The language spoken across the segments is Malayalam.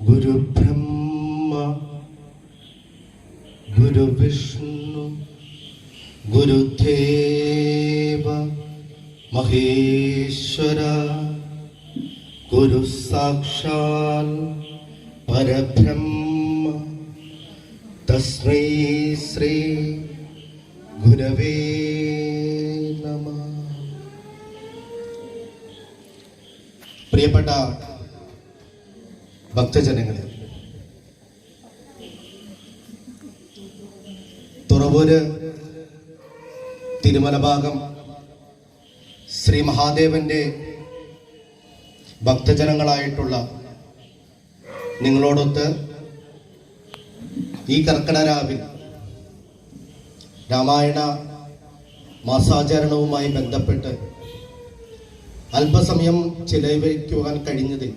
ഗുരു ബ്രഹ്മ ഗുരു വിഷ്ണു ഗുരുദേവ മഹേശ്വര ഗുരു സാക്ഷാൽ പരബ്രഹ്മ തസ്മൈ ശ്രീ ഗുരവേ നമഃ. പ്രിയപ്പെട്ട ഭക്തജനങ്ങളെ, തുറവൂര് തിരുമല ഭാഗം ശ്രീ മഹാദേവന്റെ ഭക്തജനങ്ങളായിട്ടുള്ള നിങ്ങളോടൊത്ത് ഈ കർക്കിടരാവിൽ രാമായണ മാസാചരണവുമായി ബന്ധപ്പെട്ട് അല്പസമയം ചിലവഴിക്കുവാൻ കഴിഞ്ഞതിൽ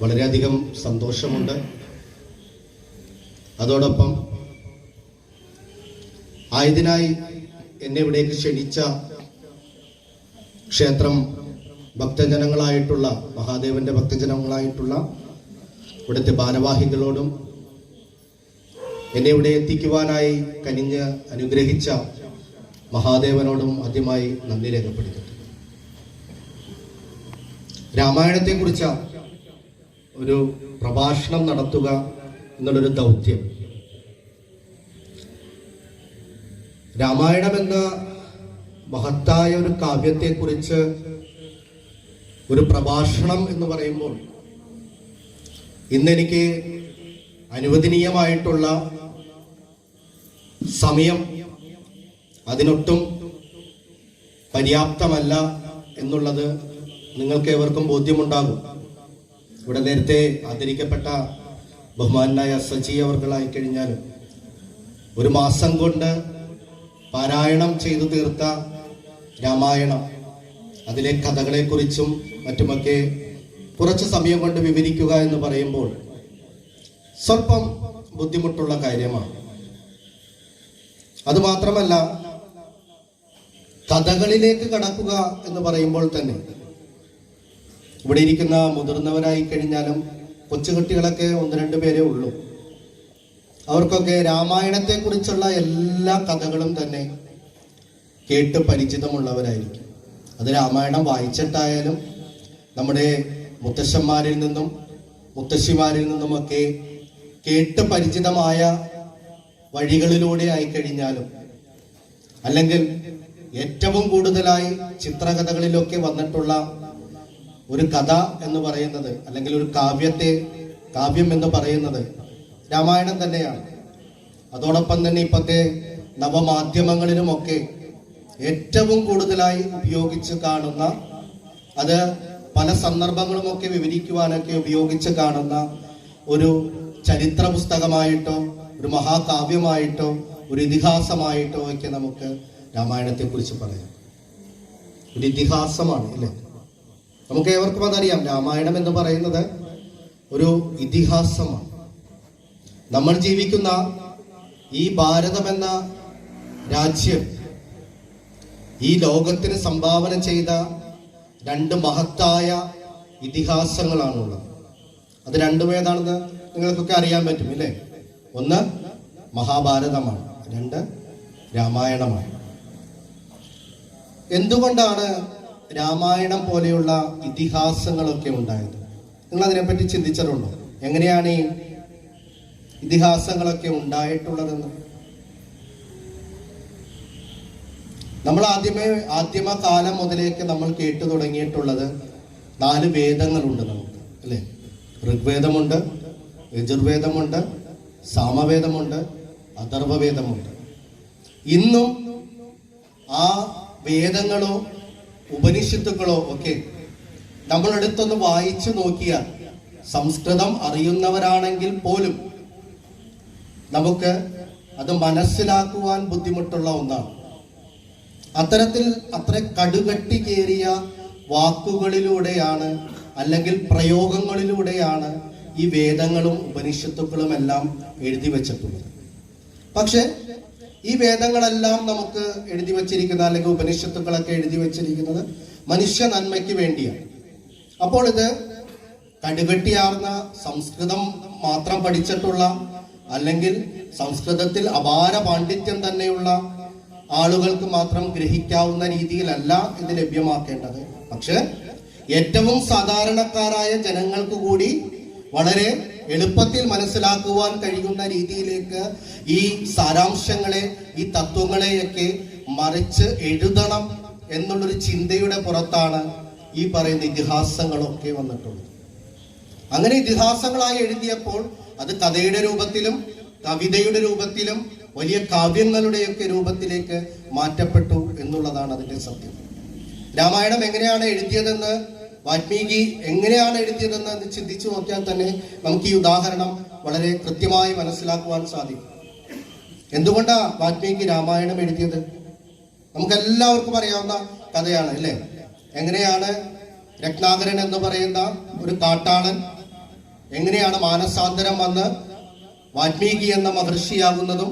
വളരെയധികം സന്തോഷമുണ്ട്. അതോടൊപ്പം ആയതിനായി എന്നെ ഇവിടേക്ക് ക്ഷണിച്ച ക്ഷേത്രം ഭക്തജനങ്ങളായിട്ടുള്ള മഹാദേവന്റെ ഭക്തജനങ്ങളായിട്ടുള്ള ഇവിടുത്തെ ഭാരവാഹികളോടും എന്നെ ഇവിടെ എത്തിക്കുവാനായി കനിഞ്ഞ് അനുഗ്രഹിച്ച മഹാദേവനോടും ആദ്യമായി നന്ദി രേഖപ്പെടുത്തുന്നു. രാമായണത്തെക്കുറിച്ച ഒരു പ്രഭാഷണം നടത്തുക എന്നുള്ളൊരു ദൗത്യം, രാമായണം എന്ന മഹത്തായ ഒരു കാവ്യത്തെക്കുറിച്ച് ഒരു പ്രഭാഷണം എന്ന് പറയുമ്പോൾ ഇന്നെനിക്ക് അനുവദനീയമായിട്ടുള്ള സമയം അതിനൊട്ടും പര്യാപ്തമല്ല എന്നുള്ളത് നിങ്ങൾക്ക് ഏവർക്കും ബോധ്യമുണ്ടാകും. ഇവിടെ നേരത്തെ ആദരിക്കപ്പെട്ട ബഹുമാനായ സജി അവർകളായി കഴിഞ്ഞാലും ഒരു മാസം കൊണ്ട് പാരായണം ചെയ്തു തീർത്ത രാമായണം, അതിലെ കഥകളെക്കുറിച്ചും മറ്റുമൊക്കെ കുറച്ച് സമയം കൊണ്ട് വിവരിക്കുക എന്ന് പറയുമ്പോൾ സ്വല്പം ബുദ്ധിമുട്ടുള്ള കാര്യമാണ്. അതുമാത്രമല്ല, കഥകളിലേക്ക് കടക്കുക എന്ന് പറയുമ്പോൾ തന്നെ ഇവിടെ ഇരിക്കുന്ന മുതിർന്നവരായി കഴിഞ്ഞാലും കൊച്ചുകുട്ടികളൊക്കെ 1-2 പേരേ ഉള്ളൂ. അവർക്കൊക്കെ രാമായണത്തെക്കുറിച്ചുള്ള എല്ലാ കഥകളും തന്നെ കേട്ട് പരിചിതമുള്ളവരായിരിക്കും. അത് രാമായണം വായിച്ചിട്ടായാലും നമ്മുടെ മുത്തശ്ശന്മാരിൽ നിന്നും മുത്തശ്ശിമാരിൽ നിന്നുമൊക്കെ കേട്ട് പരിചിതമായ വഴികളിലൂടെ ആയിക്കഴിഞ്ഞാലും, അല്ലെങ്കിൽ ഏറ്റവും കൂടുതലായി ചിത്രകഥകളിലൊക്കെ വന്നിട്ടുള്ള ഒരു കഥ എന്ന് പറയുന്നത്, അല്ലെങ്കിൽ ഒരു കാവ്യം എന്ന് പറയുന്നത് രാമായണം തന്നെയാണ്. അതോടൊപ്പം തന്നെ ഇപ്പോഴത്തെ നവമാധ്യമങ്ങളിലുമൊക്കെ ഏറ്റവും കൂടുതലായി ഉപയോഗിച്ച് കാണുന്ന, അത് പല സന്ദർഭങ്ങളുമൊക്കെ വിവരിക്കുവാനൊക്കെ ഉപയോഗിച്ച് കാണുന്ന ഒരു ചരിത്ര പുസ്തകമായിട്ടോ ഒരു മഹാകാവ്യമായിട്ടോ ഒരു ഇതിഹാസമായിട്ടോ ഒക്കെ നമുക്ക് രാമായണത്തെ കുറിച്ച് പറയാം. ഒരു ഇതിഹാസമാണ് അല്ലേ? നമുക്ക് ഏവർക്കും അതറിയാം. രാമായണം എന്ന് പറയുന്നത് ഒരു ഇതിഹാസമാണ്. നമ്മൾ ജീവിക്കുന്ന ഈ ഭാരതം എന്ന രാജ്യം ഈ ലോകത്തിന് സംഭാവന ചെയ്ത 2 മഹത്തായ ഇതിഹാസങ്ങളാണുള്ളത്. അത് രണ്ടും ഏതാണെന്ന് നിങ്ങൾക്കൊക്കെ അറിയാൻ പറ്റും ഇല്ലേ? ഒന്ന് മഹാഭാരതമാണ്, 2 രാമായണമാണ്. എന്തുകൊണ്ടാണ് രാമായണം പോലെയുള്ള ഇതിഹാസങ്ങളൊക്കെ ഉണ്ടായത്? നിങ്ങൾ അതിനെപ്പറ്റി ചിന്തിച്ചിട്ടുണ്ടോ? എങ്ങനെയാണ് ഈ ഇതിഹാസങ്ങളൊക്കെ ഉണ്ടായിട്ടുള്ളതെന്ന്? നമ്മൾ ആദ്യമകാലം മുതലേക്ക് നമ്മൾ കേട്ടു തുടങ്ങിയിട്ടുള്ളത് 4 വേദങ്ങളുണ്ട് നമുക്ക് അല്ലേ? ഋഗ്വേദമുണ്ട്, യജുർവേദമുണ്ട്, സാമവേദമുണ്ട്, അഥർവവേദമുണ്ട്. ഇന്നും ആ വേദങ്ങളോ ഉപനിഷത്തുക്കളോ ഒക്കെ നമ്മളെടുത്തൊന്ന് വായിച്ചു നോക്കിയാൽ, സംസ്കൃതം അറിയുന്നവരാണെങ്കിൽ പോലും നമുക്ക് അത് മനസ്സിലാക്കുവാൻ ബുദ്ധിമുട്ടുള്ള ഒന്നാണ്. അത്ര കടുകട്ടി കയറിയ വാക്കുകളിലൂടെയാണ്, അല്ലെങ്കിൽ പ്രയോഗങ്ങളിലൂടെയാണ് ഈ വേദങ്ങളും ഉപനിഷത്തുക്കളും എല്ലാം എഴുതി വച്ചിട്ടുള്ളത്. പക്ഷെ ഈ വേദങ്ങളെല്ലാം നമുക്ക് എഴുതി വച്ചിരിക്കുന്ന, അല്ലെങ്കിൽ ഉപനിഷത്തുക്കളൊക്കെ എഴുതി വച്ചിരിക്കുന്നത് മനുഷ്യ നന്മയ്ക്ക് വേണ്ടിയാണ്. അപ്പോൾ ഇത് കടുകട്ടിയാർന്ന സംസ്കൃതം മാത്രം പഠിച്ചിട്ടുള്ള അല്ലെങ്കിൽ സംസ്കൃതത്തിൽ അപാര പാണ്ഡിത്യം തന്നെയുള്ള ആളുകൾക്ക് മാത്രം ഗ്രഹിക്കാവുന്ന രീതിയിലല്ല ഇത് ലഭ്യമാക്കേണ്ടത്. പക്ഷെ ഏറ്റവും സാധാരണക്കാരായ ജനങ്ങൾക്ക് കൂടി വളരെ എളുപ്പത്തിൽ മനസ്സിലാക്കുവാൻ കഴിയുന്ന രീതിയിലേക്ക് ഈ സാരാംശങ്ങളെ, ഈ തത്വങ്ങളെയൊക്കെ മറിച്ച് എഴുതണം എന്നുള്ളൊരു ചിന്തയുടെ പുറത്താണ് ഈ പറയുന്ന ഇതിഹാസങ്ങളൊക്കെ വന്നിട്ടുള്ളത്. അങ്ങനെ ഇതിഹാസങ്ങളായി എഴുതിയപ്പോൾ അത് കഥയുടെ രൂപത്തിലും കവിതയുടെ രൂപത്തിലും വലിയ കാവ്യങ്ങളുടെയൊക്കെ രൂപത്തിലേക്ക് മാറ്റപ്പെട്ടു എന്നുള്ളതാണ് അതിന്റെ സത്യം. രാമായണം എങ്ങനെയാണ് എഴുതിയതെന്ന്, വാൽമീകി എങ്ങനെയാണ് എഴുതിയതെന്ന് ചിന്തിച്ചു നോക്കിയാൽ തന്നെ നമുക്ക് ഈ ഉദാഹരണം വളരെ കൃത്യമായി മനസ്സിലാക്കുവാൻ സാധിക്കും. എന്തുകൊണ്ടാണ് വാൽമീകി രാമായണം എഴുതിയത്? നമുക്കെല്ലാവർക്കും അറിയാവുന്ന കഥയാണ് അല്ലേ? എങ്ങനെയാണ് രത്നാകരൻ എന്ന് പറയുന്ന ഒരു കാട്ടാളൻ എങ്ങനെയാണ് മാനസാന്തരം വന്ന് വാൽമീകി എന്ന മഹർഷിയാകുന്നതും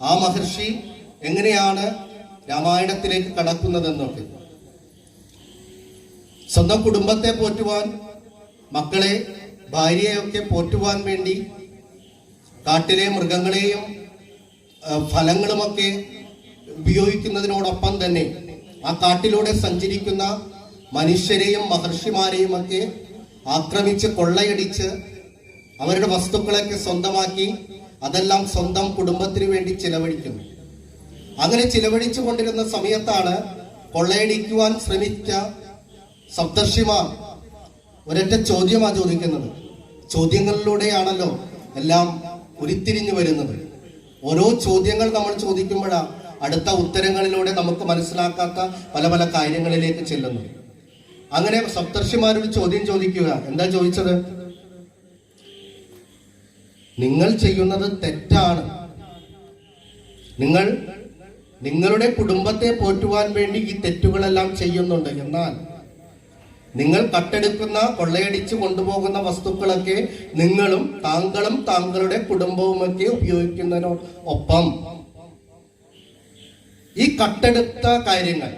ആ മഹർഷി എങ്ങനെയാണ് രാമായണത്തിലേക്ക് കടക്കുന്നതെന്നൊക്കെ. സ്വന്തം കുടുംബത്തെ പോറ്റുവാൻ, മക്കളെ ഭാര്യയൊക്കെ പോറ്റുവാൻ വേണ്ടി കാട്ടിലെ മൃഗങ്ങളെയും ഫലങ്ങളുമൊക്കെ ഉപയോഗിക്കുന്നതിനോടൊപ്പം തന്നെ ആ കാട്ടിലൂടെ സഞ്ചരിക്കുന്ന മനുഷ്യരെയും മഹർഷിമാരെയും ഒക്കെ ആക്രമിച്ച് കൊള്ളയടിച്ച് അവരുടെ വസ്തുക്കളൊക്കെ സ്വന്തമാക്കി അതെല്ലാം സ്വന്തം കുടുംബത്തിന് വേണ്ടി ചിലവഴിക്കുന്നു. അങ്ങനെ ചിലവഴിച്ചു കൊണ്ടിരുന്ന സമയത്താണ് കൊള്ളയടിക്കുവാൻ ശ്രമിച്ച സപ്തർഷിമാർ ഒരൊറ്റ ചോദ്യമാണ് ചോദിക്കുന്നത്. ചോദ്യങ്ങളിലൂടെയാണല്ലോ എല്ലാം ഉരുത്തിരിഞ്ഞു വരുന്നത്. ഓരോ ചോദ്യങ്ങൾ നമ്മൾ ചോദിക്കുമ്പോഴാണ് അടുത്ത ഉത്തരങ്ങളിലൂടെ നമുക്ക് മനസ്സിലാക്കാത്ത പല പല കാര്യങ്ങളിലേക്ക് ചെല്ലുന്നു. അങ്ങനെ സപ്തർഷിമാരൊരു ചോദ്യം ചോദിക്കുക. എന്താ ചോദിച്ചത്? നിങ്ങൾ ചെയ്യുന്നത് തെറ്റാണ്. നിങ്ങൾ നിങ്ങളുടെ കുടുംബത്തെ പോറ്റുവാൻ വേണ്ടി ഈ തെറ്റുകളെല്ലാം ചെയ്യുന്നുണ്ട്. എന്നാൽ നിങ്ങൾ കട്ടെടുക്കുന്ന, കൊള്ളയടിച്ച് കൊണ്ടുപോകുന്ന വസ്തുക്കളൊക്കെ നിങ്ങളും താങ്കളും താങ്കളുടെ കുടുംബവുമൊക്കെ ഉപയോഗിക്കുന്നതിനോടൊപ്പം ഈ കട്ടെടുത്ത കാര്യങ്ങൾ,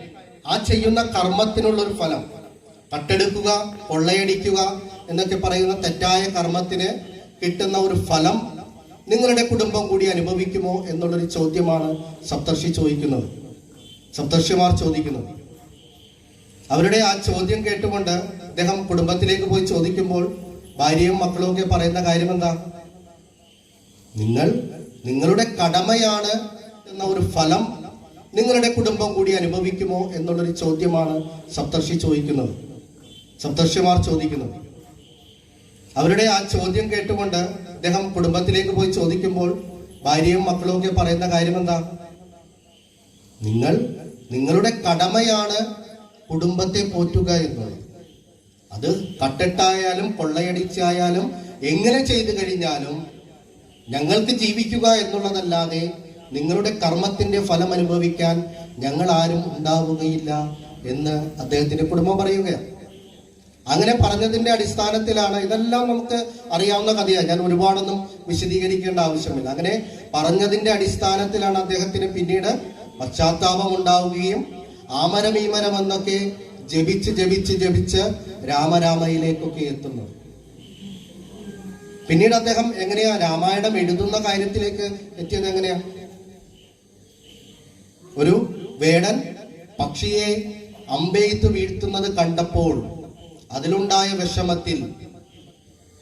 ആ ചെയ്യുന്ന കർമ്മത്തിനുള്ളൊരു ഫലം, കട്ടെടുക്കുക, കൊള്ളയടിക്കുക എന്നൊക്കെ പറയുന്ന തെറ്റായ കർമ്മത്തിന് കിട്ടുന്ന ഒരു ഫലം നിങ്ങളുടെ കുടുംബം കൂടി അനുഭവിക്കുമോ എന്നുള്ളൊരു ചോദ്യമാണ് സപ്തർഷിമാർ ചോദിക്കുന്നത്. അവരുടെ ആ ചോദ്യം കേട്ടുകൊണ്ട് അദ്ദേഹം കുടുംബത്തിലേക്ക് പോയി ചോദിക്കുമ്പോൾ ഭാര്യയും മക്കളും ഒക്കെ പറയുന്ന കാര്യം എന്താ? നിങ്ങളുടെ കടമയാണ് എന്ന ഒരു ഫലം നിങ്ങളുടെ കുടുംബം കൂടി അനുഭവിക്കുമോ എന്നുള്ളൊരു ചോദ്യമാണ് സപ്തർഷിമാർ ചോദിക്കുന്നത്. അവരുടെ ആ ചോദ്യം കേട്ടുകൊണ്ട് അദ്ദേഹം കുടുംബത്തിലേക്ക് പോയി ചോദിക്കുമ്പോൾ ഭാര്യയും മക്കളും ഒക്കെ പറയുന്ന കാര്യം എന്താ? നിങ്ങളുടെ കടമയാണ് കുടുംബത്തെ പോറ്റുക എന്നുള്ളത്. അത് കട്ടെട്ടായാലും കൊള്ളയടിച്ചായാലും എങ്ങനെ ചെയ്തു കഴിഞ്ഞാലും ഞങ്ങൾക്ക് ജീവിക്കുക എന്നുള്ളതല്ലാതെ നിങ്ങളുടെ കർമ്മത്തിന്റെ ഫലം അനുഭവിക്കാൻ ഞങ്ങൾ ആരും ഉണ്ടാവുകയില്ല എന്ന് അദ്ദേഹത്തിന്റെ കുടുംബം പറയുകയാണ്. അങ്ങനെ പറഞ്ഞതിന്റെ അടിസ്ഥാനത്തിലാണ്, ഇതെല്ലാം നമുക്ക് അറിയാവുന്ന കഥയാണ്, ഞാൻ ഒരുപാടൊന്നും വിശദീകരിക്കേണ്ട ആവശ്യമില്ല. അങ്ങനെ പറഞ്ഞതിന്റെ അടിസ്ഥാനത്തിലാണ് അദ്ദേഹത്തിന് പിന്നീട് പശ്ചാത്താപം ഉണ്ടാവുകയും ആമരം ഈമരം എന്നൊക്കെ ജപിച്ച് രാമരാമയിലേക്കൊക്കെ എത്തുന്നത്. പിന്നീട് അദ്ദേഹം എങ്ങനെയാ രാമായണം എഴുതുന്ന കാര്യത്തിലേക്ക് എത്തിയത്? എങ്ങനെയാ? ഒരു വേടൻ പക്ഷിയെ അമ്പെയ്ത്ത് വീഴ്ത്തുന്നത് കണ്ടപ്പോൾ അതിലുണ്ടായ വിഷമത്തിൽ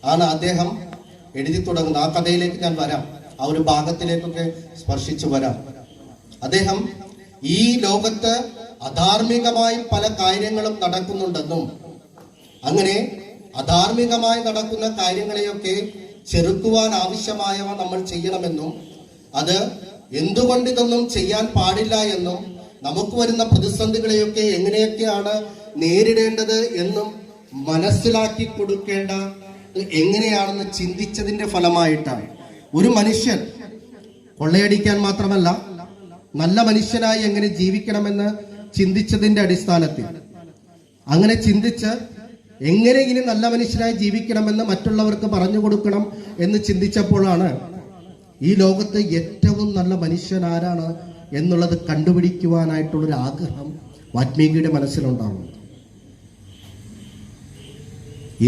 ആണ് അദ്ദേഹം എഴുതി തുടങ്ങുന്നത്. ആ കഥയിലേക്ക് ഞാൻ വരാം, ആ ഒരു ഭാഗത്തിലേക്കൊക്കെ സ്പർശിച്ചു വരാം. അദ്ദേഹം ഈ ലോകത്ത് അധാർമികമായി പല കാര്യങ്ങളും നടക്കുന്നുണ്ടെന്നും അങ്ങനെ അധാർമികമായി നടക്കുന്ന കാര്യങ്ങളെയൊക്കെ ചെറുക്കുവാൻ ആവശ്യമായവ നമ്മൾ ചെയ്യണമെന്നും അത് എന്തുകൊണ്ട് ഇതൊന്നും ചെയ്യാൻ പാടില്ല എന്നും നമുക്ക് വരുന്ന പ്രതിസന്ധികളെയൊക്കെ എങ്ങനെയൊക്കെയാണ് നേരിടേണ്ടത് എന്നും മനസ്സിലാക്കി കൊടുക്കേണ്ട എങ്ങനെയാണെന്ന് ചിന്തിച്ചതിന്റെ ഫലമായിട്ടാണ് ഒരു മനുഷ്യൻ കൊള്ളയടിക്കാൻ മാത്രമല്ല നല്ല മനുഷ്യനായി എങ്ങനെ ജീവിക്കണമെന്ന് ചിന്തിച്ചതിന്റെ അടിസ്ഥാനത്തിൽ, അങ്ങനെ ചിന്തിച്ച് എങ്ങനെ ഇനി നല്ല മനുഷ്യനായി ജീവിക്കണമെന്ന് മറ്റുള്ളവർക്ക് പറഞ്ഞു കൊടുക്കണം എന്ന് ചിന്തിച്ചപ്പോഴാണ് ഈ ലോകത്ത് ഏറ്റവും നല്ല മനുഷ്യൻ ആരാണ് എന്നുള്ളത് കണ്ടുപിടിക്കുവാനായിട്ടുള്ളൊരു ആഗ്രഹം വാൽമീകിയുടെ മനസ്സിലുണ്ടാവുന്നത്.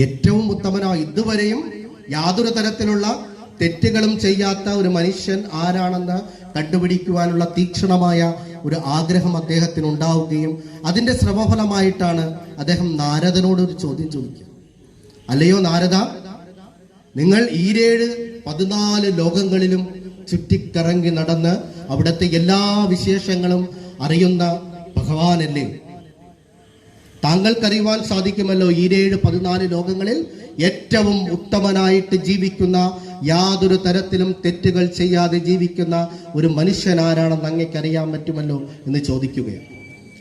ഏറ്റവും ഉത്തമനായ, ഇതുവരെയും യാതൊരു തരത്തിലുള്ള തെറ്റുകളും ചെയ്യാത്ത ഒരു മനുഷ്യൻ ആരാണെന്ന് കണ്ടുപിടിക്കുവാനുള്ള തീക്ഷണമായ ഒരു ആഗ്രഹം അദ്ദേഹത്തിന് ഉണ്ടാവുകയും അതിന്റെ ശ്രമഫലമായിട്ടാണ് അദ്ദേഹം നാരദനോട് ഒരു ചോദ്യം ചോദിക്കുക. അല്ലയോ നാരദ, നിങ്ങൾ 14 ലോകങ്ങളിലും ചുറ്റിക്കറങ്ങി നടന്ന് അവിടുത്തെ എല്ലാ വിശേഷങ്ങളും അറിയുന്ന ഭഗവാനല്ലേ? താങ്കൾക്കറിയുവാൻ സാധിക്കുമല്ലോ 14 ലോകങ്ങളിൽ ഏറ്റവും ഉത്തമനായിട്ട് ജീവിക്കുന്ന, യാതൊരു തരത്തിലും തെറ്റുകൾ ചെയ്യാതെ ജീവിക്കുന്ന ഒരു മനുഷ്യൻ ആരാണെന്ന് അങ്ങേക്ക് അറിയാൻ പറ്റുമല്ലോ എന്ന് ചോദിക്കുകയാണ്.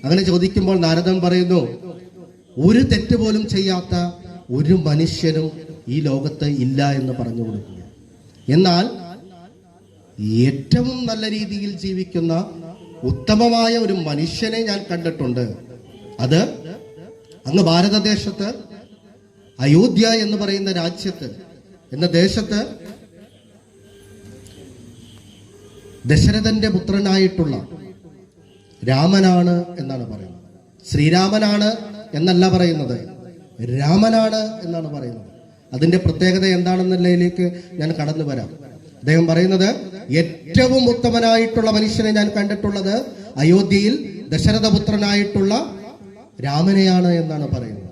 അങ്ങനെ ചോദിക്കുമ്പോൾ നാരദൻ പറയുന്നു, ഒരു തെറ്റ് പോലും ചെയ്യാത്ത ഒരു മനുഷ്യനും ഈ ലോകത്ത് ഇല്ല എന്ന് പറഞ്ഞു കൊടുക്കുക. എന്നാൽ ഏറ്റവും നല്ല രീതിയിൽ ജീവിക്കുന്ന ഉത്തമമായ ഒരു മനുഷ്യനെ ഞാൻ കണ്ടിട്ടുണ്ട്. അത് അങ്ങ് ഭാരതദേശത്ത് അയോധ്യ എന്ന് പറയുന്ന രാജ്യത്ത് എന്ന ദേശത്ത് ദശരഥന്റെ പുത്രനായിട്ടുള്ള രാമനാണ് എന്നാണ് പറയുന്നത്. ശ്രീരാമനാണ് എന്നല്ല പറയുന്നത്, രാമനാണ് എന്നാണ് പറയുന്നത്. അതിന്റെ പ്രത്യേകത എന്താണെന്നുള്ളതിലേക്ക് ഞാൻ കടന്നു വരാം. അദ്ദേഹം പറയുന്നത്, ഏറ്റവും ഉത്തമനായിട്ടുള്ള മനുഷ്യനെ ഞാൻ കണ്ടിട്ടുള്ളത് അയോധ്യയിൽ ദശരഥപുത്രനായിട്ടുള്ള രാമനെയാണ് എന്നാണ് പറയുന്നത്.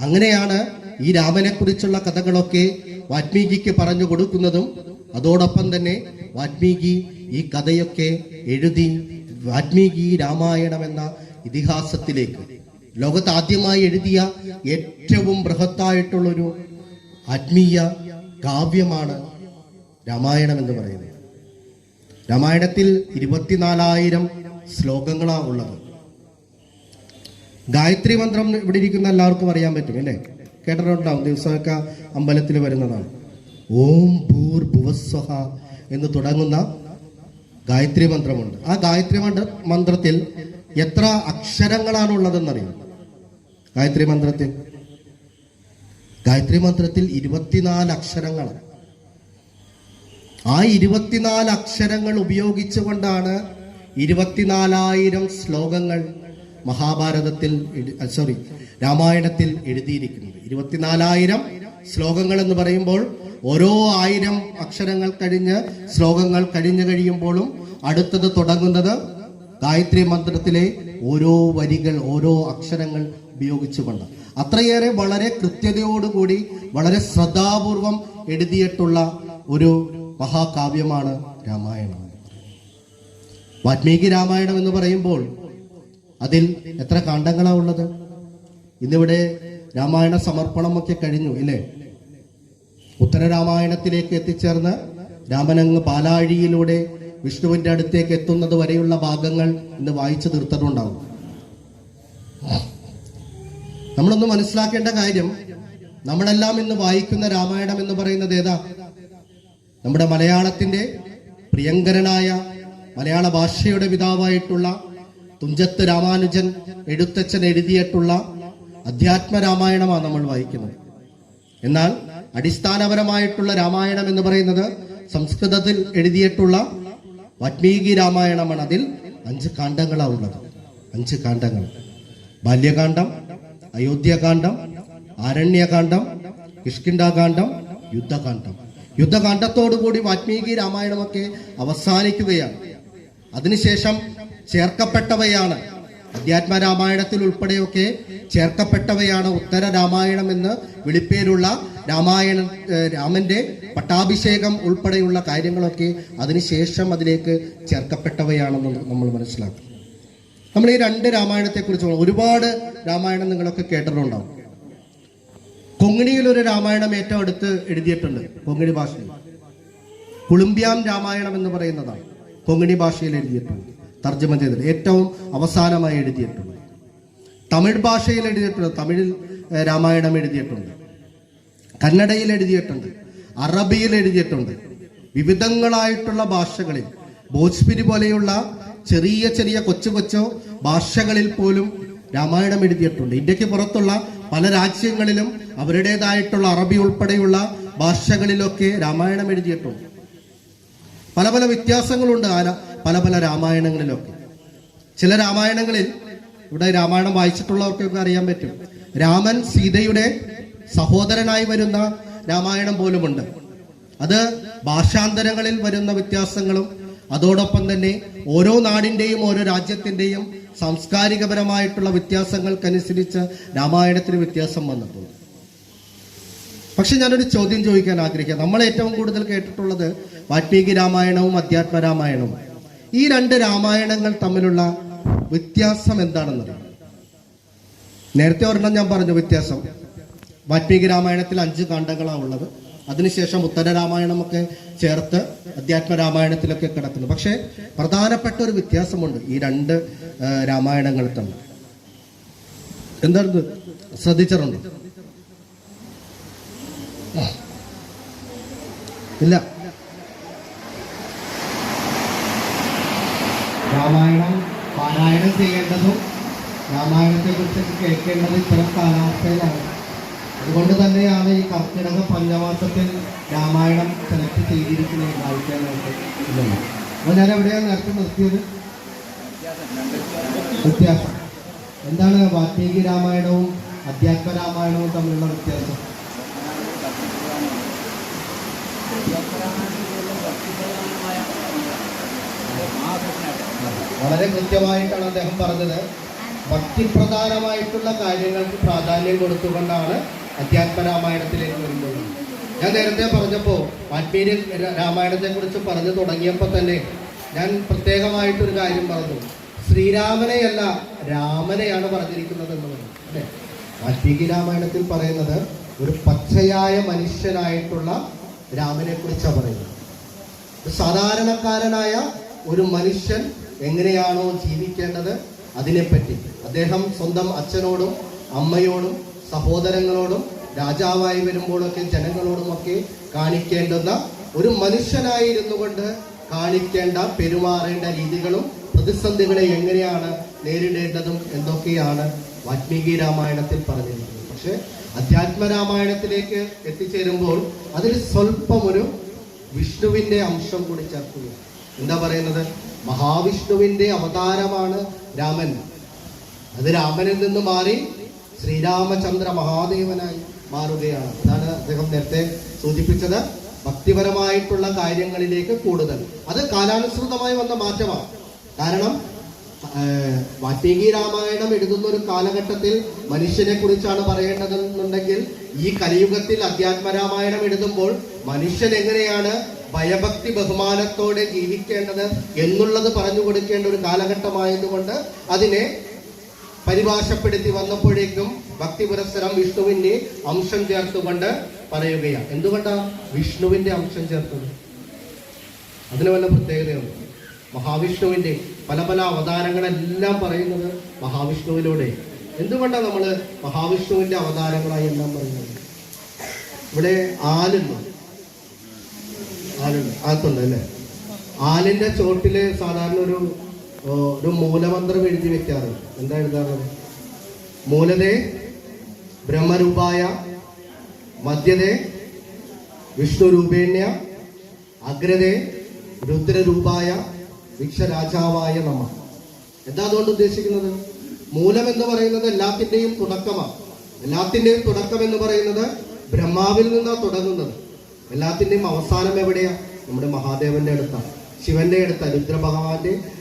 അങ്ങനെയാണ് ഈ രാമനെ കുറിച്ചുള്ള കഥകളൊക്കെ വാൽമീകിക്ക് പറഞ്ഞു കൊടുക്കുന്നതും അതോടൊപ്പം തന്നെ വാൽമീകി ഈ കഥയൊക്കെ എഴുതി വാൽമീകി രാമായണം എന്ന ഇതിഹാസത്തിലേക്ക്, ലോകത്ത് ആദ്യമായി എഴുതിയ ഏറ്റവും ബൃഹത്തായിട്ടുള്ളൊരു ആത്മീയ കാവ്യമാണ് രാമായണം എന്ന് പറയുന്നത്. രാമായണത്തിൽ 24,000 ശ്ലോകങ്ങളാണ് ഉള്ളത്. ഗായത്രി മന്ത്രം ഇവിടെ ഇരിക്കുന്ന എല്ലാവർക്കും അറിയാൻ പറ്റും അല്ലേ? കേട്ടിട്ടുണ്ടാവും, ദിവസമൊക്കെ അമ്പലത്തിൽ വരുന്നതാണ്. ഓം ഭൂർഭുവസ്വഹ എന്ന് തുടങ്ങുന്ന ഗായത്രി മന്ത്രമുണ്ട്. ആ ഗായത്രി മന്ത്രത്തിൽ എത്ര അക്ഷരങ്ങളാണ് ഉള്ളതെന്നറിയാം? ഗായത്രി മന്ത്രത്തിൽ 24 അക്ഷരങ്ങളാണ്. ആ 24 അക്ഷരങ്ങൾ ഉപയോഗിച്ചുകൊണ്ടാണ് 24,000 ശ്ലോകങ്ങൾ രാമായണത്തിൽ എഴുതിയിരിക്കുന്നത്. 24,000 ശ്ലോകങ്ങൾ എന്ന് പറയുമ്പോൾ ഓരോ 1000 അക്ഷരങ്ങൾ കഴിഞ്ഞ് ശ്ലോകങ്ങൾ കഴിഞ്ഞു കഴിയുമ്പോഴും അടുത്തത് തുടങ്ങുന്നത് ഗായത്രി മന്ത്രത്തിലെ ഓരോ വരികൾ, ഓരോ അക്ഷരങ്ങൾ ഉപയോഗിച്ചുകൊണ്ട് അത്രയേറെ വളരെ കൃത്യതയോടുകൂടി വളരെ ശ്രദ്ധാപൂർവം എഴുതിയിട്ടുള്ള ഒരു മഹാകാവ്യമാണ് രാമായണം. വാൽമീകി രാമായണം എന്ന് പറയുമ്പോൾ അതിൽ എത്ര കാണ്ഡങ്ങളാണ് ഉള്ളത്? ഇന്നിവിടെ രാമായണ സമർപ്പണമൊക്കെ കഴിഞ്ഞു ഇല്ലേ? ഉത്തരരാമായണത്തിലേക്ക് എത്തിച്ചേർന്ന് രാമനങ്ങ് പാലാഴിയിലൂടെ വിഷ്ണുവിന്റെ അടുത്തേക്ക് എത്തുന്നത് വരെയുള്ള ഭാഗങ്ങൾ ഇന്ന് വായിച്ചു തീർത്തിട്ടുണ്ടാവും. നമ്മളൊന്ന് മനസ്സിലാക്കേണ്ട കാര്യം, നമ്മളെല്ലാം ഇന്ന് വായിക്കുന്ന രാമായണം എന്ന് പറയുന്നത് ഏതാ? നമ്മുടെ മലയാളത്തിന്റെ പ്രിയങ്കരനായ മലയാള ഭാഷയുടെ പിതാവായിട്ടുള്ള തുഞ്ചത്ത് രാമാനുജൻ എഴുത്തച്ഛൻ എഴുതിയിട്ടുള്ള അധ്യാത്മ രാമായണമാണ് നമ്മൾ വായിക്കുന്നത്. എന്നാൽ അടിസ്ഥാനപരമായിട്ടുള്ള രാമായണം എന്ന് പറയുന്നത് സംസ്കൃതത്തിൽ എഴുതിയിട്ടുള്ള വാൽമീകി രാമായണമാണ്. അതിൽ 5 കാണ്ഡങ്ങളാണ് ഉള്ളത്. 5 കാണ്ഡങ്ങൾ: ബാല്യകാന്ഡം, അയോധ്യകാന്ഡം, ആരണ്യകാന്ഡം, കിഷ്കിന്ധാകാന്ഡം, യുദ്ധകാന്ഡം. യുദ്ധകാന്ഡത്തോടുകൂടി വാൽമീകി രാമായണമൊക്കെ അവസാനിക്കുകയാണ്. അതിനുശേഷം ചേർക്കപ്പെട്ടവയാണ് അധ്യാത്മ രാമായണത്തിൽ ഉൾപ്പെടെയൊക്കെ ചേർക്കപ്പെട്ടവയാണ് ഉത്തര രാമായണം എന്ന് വിളിപ്പേരുള്ള രാമന്റെ പട്ടാഭിഷേകം ഉൾപ്പെടെയുള്ള കാര്യങ്ങളൊക്കെ അതിനുശേഷം അതിലേക്ക് ചേർക്കപ്പെട്ടവയാണെന്ന് നമ്മൾ മനസ്സിലാക്കും. നമ്മൾ ഈ 2 രാമായണത്തെക്കുറിച്ച് ഒരുപാട് രാമായണം നിങ്ങളൊക്കെ കേട്ടിട്ടുണ്ടാവും. കൊങ്ങിണിയിൽ ഒരു രാമായണം ഏറ്റവും അടുത്ത് എഴുതിയിട്ടുണ്ട്, കൊങ്ങിണി ഭാഷയിൽ. കുളുമ്പ്യാം രാമായണം എന്ന് പറയുന്നതാണ് കൊങ്ങിണി ഭാഷയിൽ എഴുതിയിട്ടുണ്ട്, തർജ്ജമ ചെയ്തിട്ട് ഏറ്റവും അവസാനമായി എഴുതിയിട്ടുണ്ട്. തമിഴ് ഭാഷയിൽ എഴുതിയിട്ടുണ്ട്, തമിഴിൽ രാമായണം എഴുതിയിട്ടുണ്ട്, കന്നഡയിൽ എഴുതിയിട്ടുണ്ട്, അറബിയിൽ എഴുതിയിട്ടുണ്ട്. വിവിധങ്ങളായിട്ടുള്ള ഭാഷകളിൽ, ഭോജ്പുരി പോലെയുള്ള ചെറിയ ചെറിയ കൊച്ചു ഭാഷകളിൽ പോലും രാമായണം എഴുതിയിട്ടുണ്ട്. ഇന്ത്യക്ക് പുറത്തുള്ള പല രാജ്യങ്ങളിലും അവരുടേതായിട്ടുള്ള അറബി ഉൾപ്പെടെയുള്ള ഭാഷകളിലൊക്കെ രാമായണം എഴുതിയിട്ടുണ്ട്. പല പല വ്യത്യാസങ്ങളുണ്ട് പല പല രാമായണങ്ങളിലൊക്കെ. ചില രാമായണങ്ങളിൽ, ഇവിടെ രാമായണം വായിച്ചിട്ടുള്ളവർക്കൊക്കെ അറിയാൻ പറ്റും, രാമൻ സീതയുടെ സഹോദരനായി വരുന്ന രാമായണം പോലുമുണ്ട്. അത് ഭാഷാന്തരങ്ങളിൽ വരുന്ന വ്യത്യാസങ്ങളും അതോടൊപ്പം തന്നെ ഓരോ നാടിന്റെയും ഓരോ രാജ്യത്തിന്റെയും സാംസ്കാരികപരമായിട്ടുള്ള വ്യത്യാസങ്ങൾക്കനുസരിച്ച് രാമായണത്തിന് വ്യത്യാസം വന്നിട്ടുണ്ട്. പക്ഷെ ഞാനൊരു ചോദ്യം ചോദിക്കാൻ ആഗ്രഹിക്കുക. നമ്മൾ ഏറ്റവും കൂടുതൽ കേട്ടിട്ടുള്ളത് വാൽമീകി രാമായണവും അധ്യാത്മ രാമായണവും. ഈ രണ്ട് രാമായണങ്ങൾ തമ്മിലുള്ള വ്യത്യാസം എന്താണെന്നറിയാം. നേരത്തെ ഒരെണ്ണം ഞാൻ പറഞ്ഞു വ്യത്യാസം. വാൽമീകി രാമായണത്തിൽ 5 കാണ്ഡങ്ങളാണ് ഉള്ളത്. അതിനുശേഷം ഉത്തര രാമായണമൊക്കെ ചേർത്ത് അധ്യാത്മ രാമായണത്തിലൊക്കെ കിടക്കുന്നു. പക്ഷെ പ്രധാനപ്പെട്ട ഒരു വ്യത്യാസമുണ്ട് ഈ രണ്ട് രാമായണങ്ങൾ തമ്മിൽ. എന്താണ് ശ്രദ്ധിച്ചിട്ടുണ്ടോ? ഇല്ല. രാമായണം പാരായണം ചെയ്യേണ്ടതും രാമായണത്തെ കുറിച്ച് കേൾക്കേണ്ടത് ഇത്തരം കാലാവസ്ഥയിലാണ്. അതുകൊണ്ട് തന്നെയാണ് ഈ കർക്കിടക പഞ്ചമാസത്തിൽ രാമായണം സെലക്ട് ചെയ്തിരിക്കുന്നത് വായിക്കാനായിട്ട് ഇല്ലല്ലോ. അപ്പോൾ ഞാൻ എവിടെയാണ് നേരത്തെ നിർത്തിയത്? വ്യത്യാസം എന്താണ് വാൽമീകി രാമായണവും അധ്യാത്മ രാമായണവും തമ്മിലുള്ള വ്യത്യാസം? വളരെ കൃത്യമായിട്ടാണ് അദ്ദേഹം പറഞ്ഞത്. ഭക്തിപ്രധാനമായിട്ടുള്ള കാര്യങ്ങൾക്ക് പ്രാധാന്യം കൊടുത്തുകൊണ്ടാണ് അധ്യാത്മ രാമായണത്തിലേക്ക് വരുന്നത്. ഞാൻ നേരത്തെ പറഞ്ഞപ്പോൾ വാൽമീകി രാമായണത്തെ കുറിച്ച് പറഞ്ഞു തുടങ്ങിയപ്പോൾ തന്നെ ഞാൻ പ്രത്യേകമായിട്ടൊരു കാര്യം പറഞ്ഞു. ശ്രീരാമനെയല്ല രാമനെയാണ് പറഞ്ഞിരിക്കുന്നത് എന്ന് പറഞ്ഞു അല്ലേ? വാൽമീകി രാമായണത്തിൽ പറയുന്നത് ഒരു പച്ചയായ മനുഷ്യനായിട്ടുള്ള രാമനെ കുറിച്ചാണ് പറയുന്നത്. സാധാരണക്കാരനായ ഒരു മനുഷ്യൻ എങ്ങനെയാണോ ജീവിക്കേണ്ടത് അതിനെപ്പറ്റി അദ്ദേഹം സ്വന്തം അച്ഛനോടും അമ്മയോടും സഹോദരങ്ങളോടും രാജാവായി വരുമ്പോഴൊക്കെ ജനങ്ങളോടുമൊക്കെ കാണിക്കേണ്ടുന്ന ഒരു മനുഷ്യനായിരുന്നു കൊണ്ട് കാണിക്കേണ്ട പെരുമാറേണ്ട രീതികളും പ്രതിസന്ധികളെ എങ്ങനെയാണ് നേരിടേണ്ടതും എന്തൊക്കെയാണ് വാൽമീകി രാമായണത്തിൽ പറഞ്ഞിരിക്കുന്നത്. പക്ഷെ അധ്യാത്മ രാമായണത്തിലേക്ക് എത്തിച്ചേരുമ്പോൾ അതിൽ സ്വല്പം ഒരു വിഷ്ണുവിന്റെ അംശം കൂടി ചേർക്കുക. എന്താ പറയുന്നത്? മഹാവിഷ്ണുവിന്റെ അവതാരമാണ് രാമൻ. അത് രാമനിൽ നിന്ന് മാറി ശ്രീരാമചന്ദ്ര മഹാദേവനായി മാറുകയാണ്. അതാണ് അദ്ദേഹം നേരത്തെ സൂചിപ്പിച്ചത്. ഭക്തിപരമായിട്ടുള്ള കാര്യങ്ങളിലേക്ക് കൂടുതൽ അത് കാലാനുസൃതമായി വന്ന മാറ്റമാണ്. കാരണം വാൽമീകി രാമായണം എഴുതുന്ന ഒരു കാലഘട്ടത്തിൽ മനുഷ്യനെ കുറിച്ചാണ് പറയേണ്ടതെന്നുണ്ടെങ്കിൽ ഈ കലിയുഗത്തിൽ അധ്യാത്മ രാമായണം എഴുതുമ്പോൾ മനുഷ്യൻ എങ്ങനെയാണ് ഭയഭക്തി ബഹുമാനത്തോടെ ജീവിക്കേണ്ടത് എന്നുള്ളത് പറഞ്ഞു കൊടുക്കേണ്ട ഒരു കാലഘട്ടമായതുകൊണ്ട് അതിനെ പരിഭാഷപ്പെടുത്തി വന്നപ്പോഴേക്കും ഭക്തി പുരസ്സരം വിഷ്ണുവിന്റെ അംശം ചേർത്തുകൊണ്ട് പറയുകയാണ്. എന്തുകൊണ്ടാണ് വിഷ്ണുവിന്റെ അംശം ചേർത്തത്? അതിന് വല്ല പ്രത്യേകതയുണ്ട്. മഹാവിഷ്ണുവിന്റെ പല പല അവതാരങ്ങളെല്ലാം പറയുന്നത് മഹാവിഷ്ണുവിലൂടെ. എന്തുകൊണ്ടാണ് നമ്മൾ മഹാവിഷ്ണുവിന്റെ അവതാരങ്ങളായി എല്ലാം പറയുന്നത്? ഇവിടെ ആലുണ്ട് അകത്തുണ്ട് അല്ലേ? ആലിന്റെ ചോട്ടില് സാധാരണ ഒരു മൂലമന്ത്രം എഴുതി വെക്കാറുണ്ട്. എന്താ എഴുതാറുള്ളത്? മൂലതേ ബ്രഹ്മരൂപായ മധ്യതേ വിഷ്ണുരൂപേണ്യ അഗ്രതേ രുദ്രരൂപായ വിക്ഷരാജാവായ നമ. എന്താ അതുകൊണ്ട് ഉദ്ദേശിക്കുന്നത്? മൂലം എന്ന് പറയുന്നത് എല്ലാത്തിന്റെയും തുടക്കമാണ്. എല്ലാത്തിന്റെയും തുടക്കം എന്ന് പറയുന്നത് ബ്രഹ്മാവിൽ നിന്നാണ് തുടങ്ങുന്നത്. എല്ലാത്തിന്റെയും അവസാനം എവിടെയാ? നമ്മുടെ മഹാദേവന്റെ അടുത്താണ്, ശിവന്റെ അടുത്താണ്,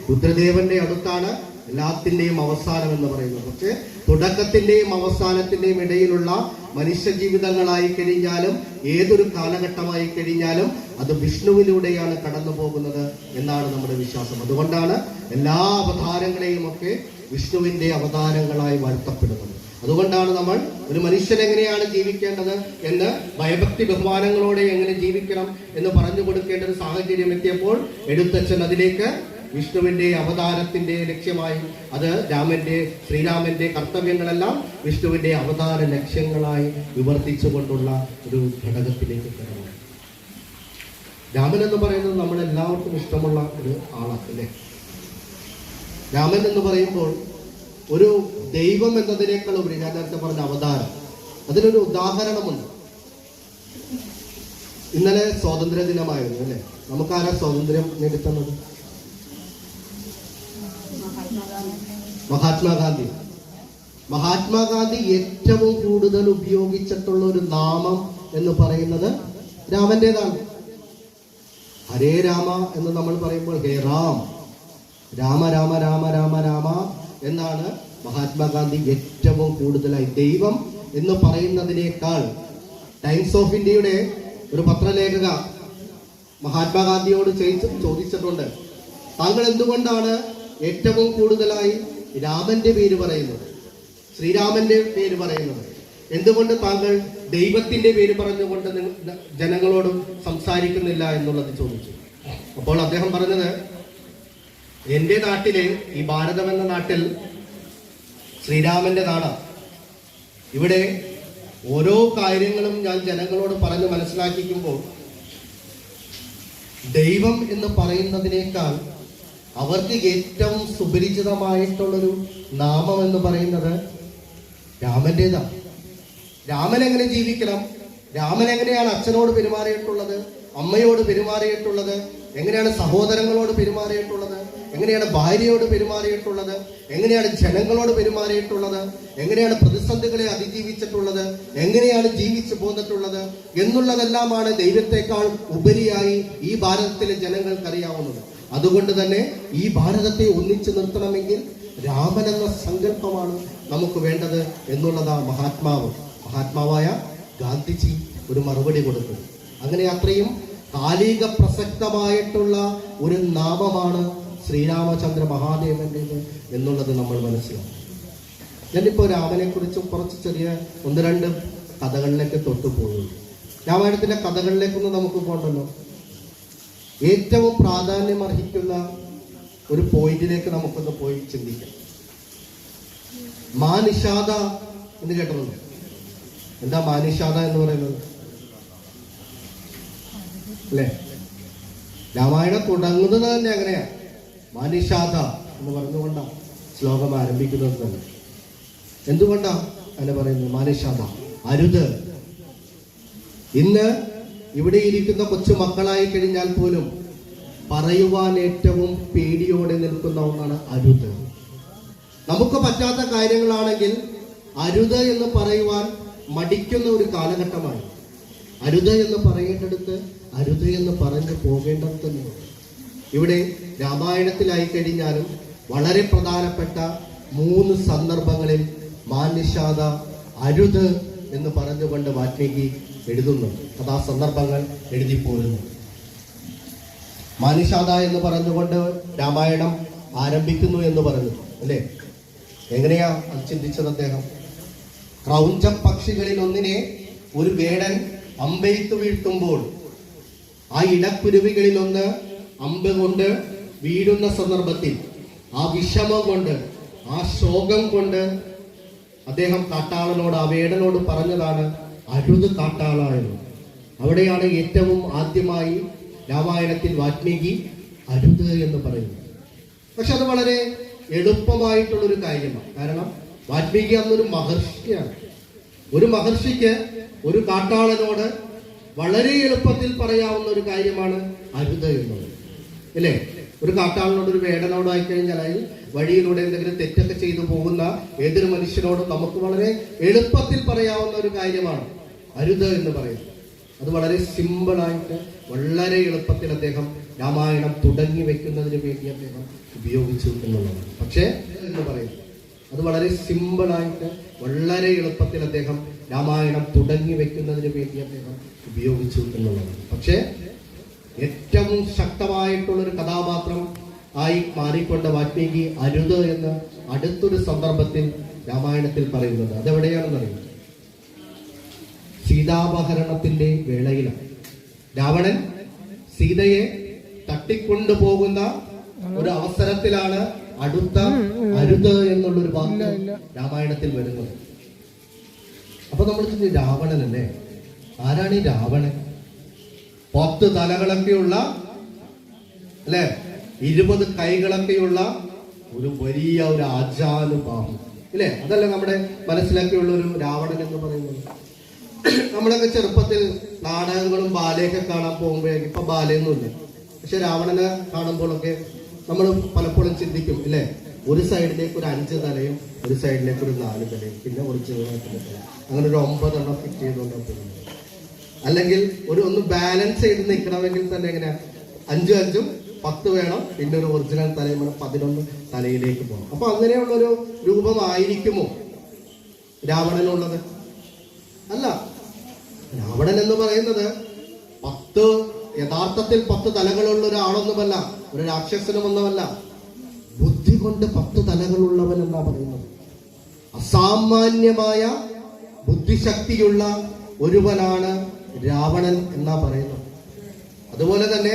രുദ്രദേവന്റെ അടുത്താണ് എല്ലാത്തിന്റെയും അവസാനം എന്ന് പറയുന്നത്. പക്ഷെ തുടക്കത്തിന്റെയും അവസാനത്തിന്റെയും ഇടയിലുള്ള മനുഷ്യ ജീവിതങ്ങളായി കഴിഞ്ഞാലും ഏതൊരു കാലഘട്ടമായി കഴിഞ്ഞാലും അത് വിഷ്ണുവിലൂടെയാണ് കടന്നു പോകുന്നത് എന്നാണ് നമ്മുടെ വിശ്വാസം. അതുകൊണ്ടാണ് എല്ലാ അവതാരങ്ങളെയും ഒക്കെ വിഷ്ണുവിന്റെ അവതാരങ്ങളായി വാഴ്ത്തപ്പെടുന്നത്. അതുകൊണ്ടാണ് നമ്മൾ ഒരു മനുഷ്യൻ എങ്ങനെയാണ് ജീവിക്കേണ്ടത് എന്ന് ഭയഭക്തി ബഹുമാനങ്ങളോടെ എങ്ങനെ ജീവിക്കണം എന്ന് പറഞ്ഞു കൊടുക്കേണ്ട ഒരു സാഹചര്യം എത്തിയപ്പോൾ എഴുത്തച്ഛൻ അതിലേക്ക് വിഷ്ണുവിന്റെ അവതാരത്തിന്റെ ലക്ഷ്യമായി അത് ശ്രീരാമന്റെ കർത്തവ്യങ്ങളെല്ലാം വിഷ്ണുവിന്റെ അവതാര ലക്ഷ്യങ്ങളായി വിവർത്തിച്ചുകൊണ്ടുള്ള ഒരു ഘടകത്തിലേക്ക് കടന്നു. രാമൻ എന്ന് പറയുന്നത് നമ്മളെല്ലാവർക്കും ഇഷ്ടമുള്ള ഒരു ആളാണ് അല്ലേ? രാമൻ എന്ന് പറയുമ്പോൾ ഒരു ദൈവം എന്നതിനേക്കാൾ ഉപരി ഞാൻ നേരത്തെ പറഞ്ഞ അവതാരം, അതിനൊരു ഉദാഹരണമുണ്ട്. ഇന്നലെ സ്വാതന്ത്ര്യ ദിനമായിരുന്നു അല്ലേ? നമുക്കാരാ സ്വാതന്ത്ര്യം നേടിത്തന്നത്? മഹാത്മാഗാന്ധി. മഹാത്മാഗാന്ധി ഏറ്റവും കൂടുതൽ ഉപയോഗിച്ചിട്ടുള്ള ഒരു നാമം എന്ന് പറയുന്നത് രാമന്റേതാണ്. ഹരേ രാമ എന്ന് നമ്മൾ പറയുമ്പോൾ ഹേ റാം, രാമ രാമ രാമ രാമ രാമ എന്നാണ് മഹാത്മാഗാന്ധി ഏറ്റവും കൂടുതലായി. ദൈവം എന്ന് പറയുന്നതിനേക്കാൾ ടൈംസ് ഓഫ് ഇന്ത്യയുടെ ഒരു പത്രലേഖക മഹാത്മാഗാന്ധിയോട് ചോദിച്ചിട്ടുണ്ട്, താങ്കൾ എന്തുകൊണ്ടാണ് ഏറ്റവും കൂടുതലായി രാമന്റെ പേര് പറയുന്നത്, ശ്രീരാമന്റെ പേര് പറയുന്നത്, എന്തുകൊണ്ട് താങ്കൾ ദൈവത്തിന്റെ പേര് പറഞ്ഞുകൊണ്ട് ജനങ്ങളോട് സംസാരിക്കുന്നില്ല എന്നുള്ളത് ചോദിച്ചു. അപ്പോൾ അദ്ദേഹം പറഞ്ഞത്, എന്റെ നാട്ടില്, ഈ ഭാരതം എന്ന നാട്ടിൽ ശ്രീരാമന്റെ നാടാണ്. ഇവിടെ ഓരോ കാര്യങ്ങളും ഞാൻ ജനങ്ങളോട് പറഞ്ഞ് മനസ്സിലാക്കിക്കുമ്പോൾ ദൈവം എന്ന് പറയുന്നതിനേക്കാൾ അവർക്ക് ഏറ്റവും സുപരിചിതമായിട്ടുള്ളൊരു നാമം എന്ന് പറയുന്നത് രാമന്റേതാണ്. രാമൻ എങ്ങനെ ജീവിക്കണം, രാമൻ എങ്ങനെയാണ് അച്ഛനോട് പെരുമാറിയിട്ടുള്ളത്, അമ്മയോട് പെരുമാറിയിട്ടുള്ളത്, എങ്ങനെയാണ് സഹോദരങ്ങളോട് പെരുമാറിയിട്ടുള്ളത്, എങ്ങനെയാണ് ഭാര്യയോട് പെരുമാറിയിട്ടുള്ളത്, എങ്ങനെയാണ് ജനങ്ങളോട് പെരുമാറിയിട്ടുള്ളത്, എങ്ങനെയാണ് പ്രതിസന്ധികളെ അതിജീവിച്ചിട്ടുള്ളത്, എങ്ങനെയാണ് ജീവിച്ചു പോന്നിട്ടുള്ളത് എന്നുള്ളതെല്ലാമാണ് ദൈവത്തെക്കാൾ ഉപരിയായി ഈ ഭാരതത്തിലെ ജനങ്ങൾക്കറിയാവുന്നത്. അതുകൊണ്ട് തന്നെ ഈ ഭാരതത്തെ ഒന്നിച്ചു നിർത്തണമെങ്കിൽ രാമൻ എന്ന സങ്കല്പമാണ് നമുക്ക് വേണ്ടത് എന്നുള്ളതാ മഹാത്മാവായ ഗാന്ധിജി ഒരു മറുപടി കൊടുത്തു. അങ്ങനെ അത്രയും കാലിക പ്രസക്തമായിട്ടുള്ള ഒരു നാമമാണ് ശ്രീരാമചന്ദ്ര മഹാദേവന്റേത് എന്നുള്ളത് നമ്മൾ മനസ്സിലാക്കും. ഞാനിപ്പോൾ രാമനെ കുറിച്ച് കുറച്ച് ചെറിയ ഒന്ന് രണ്ട് കഥകളിലേക്ക് തൊട്ടുപോയി. രാമായണത്തിന്റെ കഥകളിലേക്കൊന്നും നമുക്ക് പോകണ്ടല്ലോ. ഏറ്റവും പ്രാധാന്യം അർഹിക്കുന്ന ഒരു പോയിന്റിലേക്ക് നമുക്കൊന്ന് പോയി ചിന്തിക്കാം. മാനിഷാദ എന്ന് കേട്ടിട്ടുണ്ട്. എന്താ മാനിഷാദ എന്ന് പറയുന്നത് അല്ലേ? രാമായണം തുടങ്ങുന്നത് തന്നെ അങ്ങനെയാ, മാനിഷാദ എന്ന് പറഞ്ഞുകൊണ്ടാണ് ശ്ലോകം ആരംഭിക്കുന്നത് തന്നെ. എന്തുകൊണ്ടാ അങ്ങനെ പറയുന്നത്? മാനിഷാദ, അരുത്. ഇന്ന് ഇവിടെ ഇരിക്കുന്ന കൊച്ചു മക്കളായി കഴിഞ്ഞാൽ പോലും പറയുവാൻ ഏറ്റവും പേടിയോടെ നിൽക്കുന്ന ഒന്നാണ് അരുത്. നമുക്ക് പറ്റാത്ത കാര്യങ്ങളാണെങ്കിൽ അരുത് എന്ന് പറയുവാൻ മടിക്കുന്ന ഒരു കാലഘട്ടമാണ്. അരുത് എന്ന് പറയേണ്ടടുത്ത് അരുത് എന്ന് പറഞ്ഞു പോകേണ്ടത് തന്നെയാണ്. ഇവിടെ രാമായണത്തിലായി കഴിഞ്ഞാലും വളരെ പ്രധാനപ്പെട്ട 3 സന്ദർഭങ്ങളിൽ മാനിഷാദ, അരുത് എന്ന് പറഞ്ഞുകൊണ്ട് വാൽമീകി എഴുതുന്നുണ്ട്. അത് ആ സന്ദർഭങ്ങൾ എഴുതിപ്പോരുന്നു. മാനിഷാദ എന്ന് പറഞ്ഞുകൊണ്ട് രാമായണം ആരംഭിക്കുന്നു എന്ന് പറഞ്ഞു അല്ലേ? എങ്ങനെയാ അത് ചിന്തിച്ചത് അദ്ദേഹം? ക്രൗഞ്ച പക്ഷികളിൽ ഒന്നിനെ ഒരു വേടൻ അമ്പെയ്ത്ത് വീഴ്ത്തുമ്പോൾ ആ ഇടക്കുരുവികളിൽ ഒന്ന് അമ്പ് കൊണ്ട് വീഴുന്ന സന്ദർഭത്തിൽ ആ വിഷമം കൊണ്ട്, ആ ശോകം കൊണ്ട് അദ്ദേഹം കാട്ടാളനോട്, ആ വേടനോട് പറഞ്ഞതാണ് അരുത് കാട്ടാള എന്ന്. അവിടെയാണ് ഏറ്റവും ആദ്യമായി രാമായണത്തിൽ വാൽമീകി അരുത് എന്ന് പറയുന്നത്. പക്ഷെ അത് വളരെ എളുപ്പമായിട്ടുള്ളൊരു കാര്യമാണ്. കാരണം വാൽമീകി അന്നൊരു മഹർഷിയാണ്. ഒരു മഹർഷിക്ക് ഒരു കാട്ടാളനോട് വളരെ എളുപ്പത്തിൽ പറയാവുന്ന ഒരു കാര്യമാണ് അരുത് എന്നുള്ളത് അല്ലേ? ഒരു കാട്ടാളനോട്, ഒരു വേടനോട് ആയിക്കഴിഞ്ഞാൽ, വഴിയിലൂടെ എന്തെങ്കിലും തെറ്റൊക്കെ ചെയ്തു പോകുന്ന ഏതൊരു മനുഷ്യനോടും നമുക്ക് വളരെ എളുപ്പത്തിൽ പറയാവുന്ന ഒരു കാര്യമാണ് അരുത് എന്ന് പറയുന്നത്. അത് വളരെ സിമ്പിളായിട്ട്, വളരെ എളുപ്പത്തിൽ അദ്ദേഹം രാമായണം തുടങ്ങി വെക്കുന്നതിന് വേണ്ടി അദ്ദേഹം ഉപയോഗിച്ചു എന്നുള്ളതാണ്. പക്ഷേ എന്ന് പറയുന്നത് അത് വളരെ സിമ്പിളായിട്ട്, വളരെ എളുപ്പത്തിൽ അദ്ദേഹം രാമായണം തുടങ്ങി വെക്കുന്നതിന് വേണ്ടി അദ്ദേഹം ഉപയോഗിച്ചു എന്നുള്ളതാണ്. പക്ഷേ ഏറ്റവും ശക്തമായിട്ടുള്ളൊരു കഥാപാത്രം ആയി മാറിക്കൊണ്ട് വാൽമീകി അരുത് എന്ന് അടുത്തൊരു സന്ദർഭത്തിൽ രാമായണത്തിൽ പറയുന്നത്. അതെവിടെയാണെന്നറിയുന്നത്? സീതാപഹരണത്തിന്റെ വേളയിലാണ്. രാവണൻ സീതയെ തട്ടിക്കൊണ്ടു പോകുന്ന ഒരു അവസരത്തിലാണ് അടുത്ത അരുത് എന്നുള്ളൊരു വാക്ക് രാമായണത്തിൽ വരുന്നത്. അപ്പൊ നമ്മൾ രാവണനല്ലേ? ആരാണ് ഈ രാവണൻ? 10 തലകളൊക്കെയുള്ള അല്ലെ, 20 കൈകളൊക്കെയുള്ള ഒരു വലിയ ഒരു ആജാനുബാഹു ഇല്ലേ? അതല്ലേ നമ്മുടെ മനസ്സിലാക്കിയുള്ള ഒരു രാവണൻ എന്ന് പറയുന്നത്. നമ്മളൊക്കെ ചെറുപ്പത്തിൽ നാടകങ്ങളും ബാലയൊക്കെ കാണാൻ പോകുമ്പോഴേക്കും, ഇപ്പൊ ബാലയൊന്നുമില്ല, പക്ഷെ രാവണനെ കാണുമ്പോഴൊക്കെ നമ്മൾ പലപ്പോഴും ചിന്തിക്കും ഇല്ലേ, ഒരു സൈഡിലേക്ക് ഒരു 5 തലയും ഒരു സൈഡിലേക്ക് ഒരു 4 തലയും പിന്നെ ഒറിജിനലായിട്ടുള്ള തല, അങ്ങനെ ഒരു 9 എണ്ണം ഫിറ്റ് ചെയ്തുകൊണ്ടാണ് പോകുന്നത്. അല്ലെങ്കിൽ ഒന്ന് ബാലൻസ് ചെയ്ത് നിൽക്കണമെങ്കിൽ തന്നെ എങ്ങനെ 5 5 10 വേണം, പിന്നെ ഒരു ഒറിജിനൽ തലയും വേണം, 11 തലയിലേക്ക് പോകണം. അപ്പൊ അങ്ങനെയുള്ളൊരു രൂപമായിരിക്കുമോ രാവണനുള്ളത്? അല്ല, രാവണൻ എന്ന് പറയുന്നത് യഥാർത്ഥത്തിൽ 10 തലകളുള്ള ഒരാളൊന്നുമല്ല, ഒരു രാക്ഷസനുമൊന്നുമല്ല. ബുദ്ധി കൊണ്ട് 10 തലകളുള്ളവൻ എന്നാ പറയുന്നത്. അസാമാന്യമായ ബുദ്ധിശക്തിയുള്ള ഒരുവനാണ് രാവണൻ എന്നാ പറയുന്നത്. അതുപോലെ തന്നെ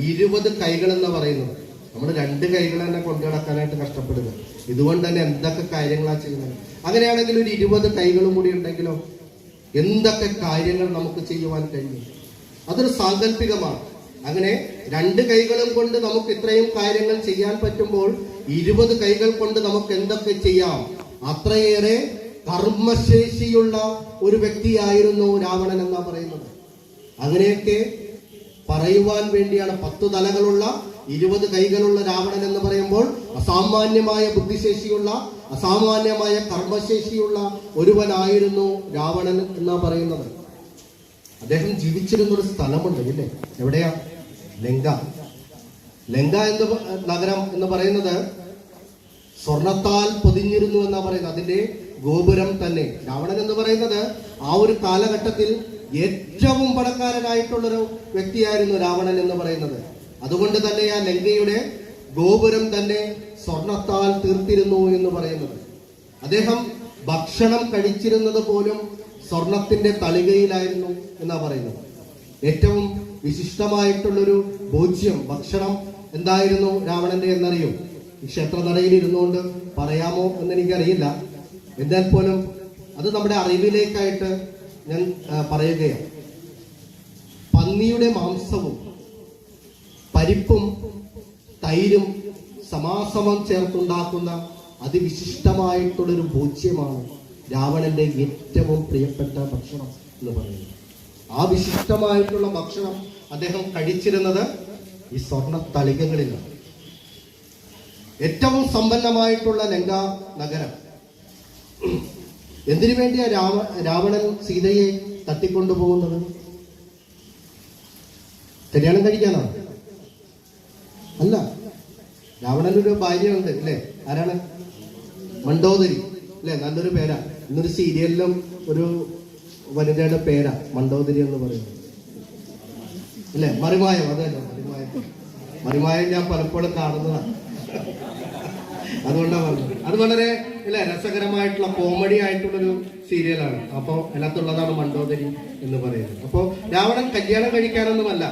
20 കൈകൾ എന്ന് പറയുന്നത്, നമ്മൾ 2 കൈകൾ തന്നെ കൊണ്ടു നടക്കാനായിട്ട് കഷ്ടപ്പെടുക. ഇതുകൊണ്ട് തന്നെ എന്തൊക്കെ കാര്യങ്ങളാണ് ചെയ്യുന്നത്. അങ്ങനെയാണെങ്കിൽ ഒരു 20 കൈകളും കൂടി ഉണ്ടെങ്കിലോ എന്തൊക്കെ കാര്യങ്ങൾ നമുക്ക് ചെയ്യുവാൻ കഴിയും. അതൊരു സാങ്കല്പികമാണ്. അങ്ങനെ 2 കൈകളും കൊണ്ട് നമുക്ക് ഇത്രയും കാര്യങ്ങൾ ചെയ്യാൻ പറ്റുമ്പോൾ 20 കൈകൾ കൊണ്ട് നമുക്ക് എന്തൊക്കെ ചെയ്യാം. അത്രയേറെ കർമ്മശേഷിയുള്ള ഒരു വ്യക്തിയായിരുന്നു രാവണൻ എന്നാ പറയുന്നത്. അങ്ങനെയൊക്കെ പറയുവാൻ വേണ്ടിയാണ് 10 തലകളുള്ള 20 കൈകളുള്ള രാവണൻ എന്ന് പറയുമ്പോൾ അസാമാന്യമായ ബുദ്ധിശേഷിയുള്ള അസാമാന്യമായ കർമ്മശേഷിയുള്ള ഒരുവനായിരുന്നു രാവണൻ എന്നാ പറയുന്നത്. അദ്ദേഹം ജീവിച്ചിരുന്ന ഒരു സ്ഥലമുണ്ട്, ഇല്ലേ? എവിടെയാ? ലങ്ക. ലങ്ക എന്ന നഗരം എന്ന് പറയുന്നത് സ്വർണത്താൽ പൊതിഞ്ഞിരുന്നു എന്നാ പറയുന്നത്. അതിന്റെ ഗോപുരം തന്നെ. രാവണൻ എന്ന് പറയുന്നത് ആ ഒരു കാലഘട്ടത്തിൽ ഏറ്റവും പണക്കാരനായിട്ടുള്ളൊരു വ്യക്തിയായിരുന്നു രാവണൻ എന്ന് പറയുന്നത്. അതുകൊണ്ട് തന്നെ ആ ലങ്കയുടെ ഗോപുരം തന്നെ സ്വർണത്താൽ തീർത്തിരുന്നു എന്ന് പറയുന്നത്. അദ്ദേഹം ഭക്ഷണം കഴിച്ചിരുന്നത് പോലും സ്വർണത്തിന്റെ തളികയിലായിരുന്നു എന്നാ പറയുന്നത്. ഏറ്റവും വിശിഷ്ടമായിട്ടുള്ളൊരു ഭോജ്യം ഭക്ഷണം എന്തായിരുന്നു രാവണന്റെ എന്നറിയോ? ഈ ക്ഷേത്രനടയിൽ ഇരുന്നുകൊണ്ട് പറയാമോ എന്നെനിക്കറിയില്ല. എന്നാൽ പോലും അത് നമ്മുടെ അറിവിലേക്കായിട്ട് ഞാൻ പറയുകയാണ്. പന്നിയുടെ മാംസവും പരിപ്പും തൈരും സമാസമം ചേർത്തുണ്ടാക്കുന്ന അതിവിശിഷ്ടമായിട്ടുള്ളൊരു ഭോജ്യമാണ് രാവണന്റെ ഏറ്റവും പ്രിയപ്പെട്ട ഭക്ഷണം എന്ന് പറയുന്നത്. ആ വിശിഷ്ടമായിട്ടുള്ള ഭക്ഷണം അദ്ദേഹം കഴിച്ചിരുന്നത് ഈ സ്വർണ്ണ തളികകളിലാണ്. ഏറ്റവും സമ്പന്നമായിട്ടുള്ള ലങ്ക നഗരം. എന്തിനു വേണ്ടിയാ രാവണൻ സീതയെ തട്ടിക്കൊണ്ടുപോകുന്നത്? കല്യാണം കഴിക്കാനാണ്? അല്ല. രാവണനൊരു ഭാര്യയുണ്ട്, അല്ലേ? ആരാണ്? മണ്ഡോദരി, അല്ലെ? നല്ലൊരു പേരാ. ഇന്നൊരു സീരിയലിലും ഒരു വനിതയുടെ പേരാ മണ്ഡോദരി എന്ന് പറയുന്നത്, അല്ലെ? മറിമായം. അതല്ല, മറിമായം ഞാൻ പലപ്പോഴും കാണുന്നതാണ്, അതുകൊണ്ടാണ് പറഞ്ഞത്. അത് വളരെ രസകരമായിട്ടുള്ള കോമഡി ആയിട്ടുള്ളൊരു സീരിയലാണ്. അപ്പോൾ അതിനകത്തുള്ളതാണ് മണ്ഡോദരി എന്ന് പറയുന്നത്. അപ്പോൾ രാവണൻ കല്യാണം കഴിക്കാനൊന്നുമല്ല.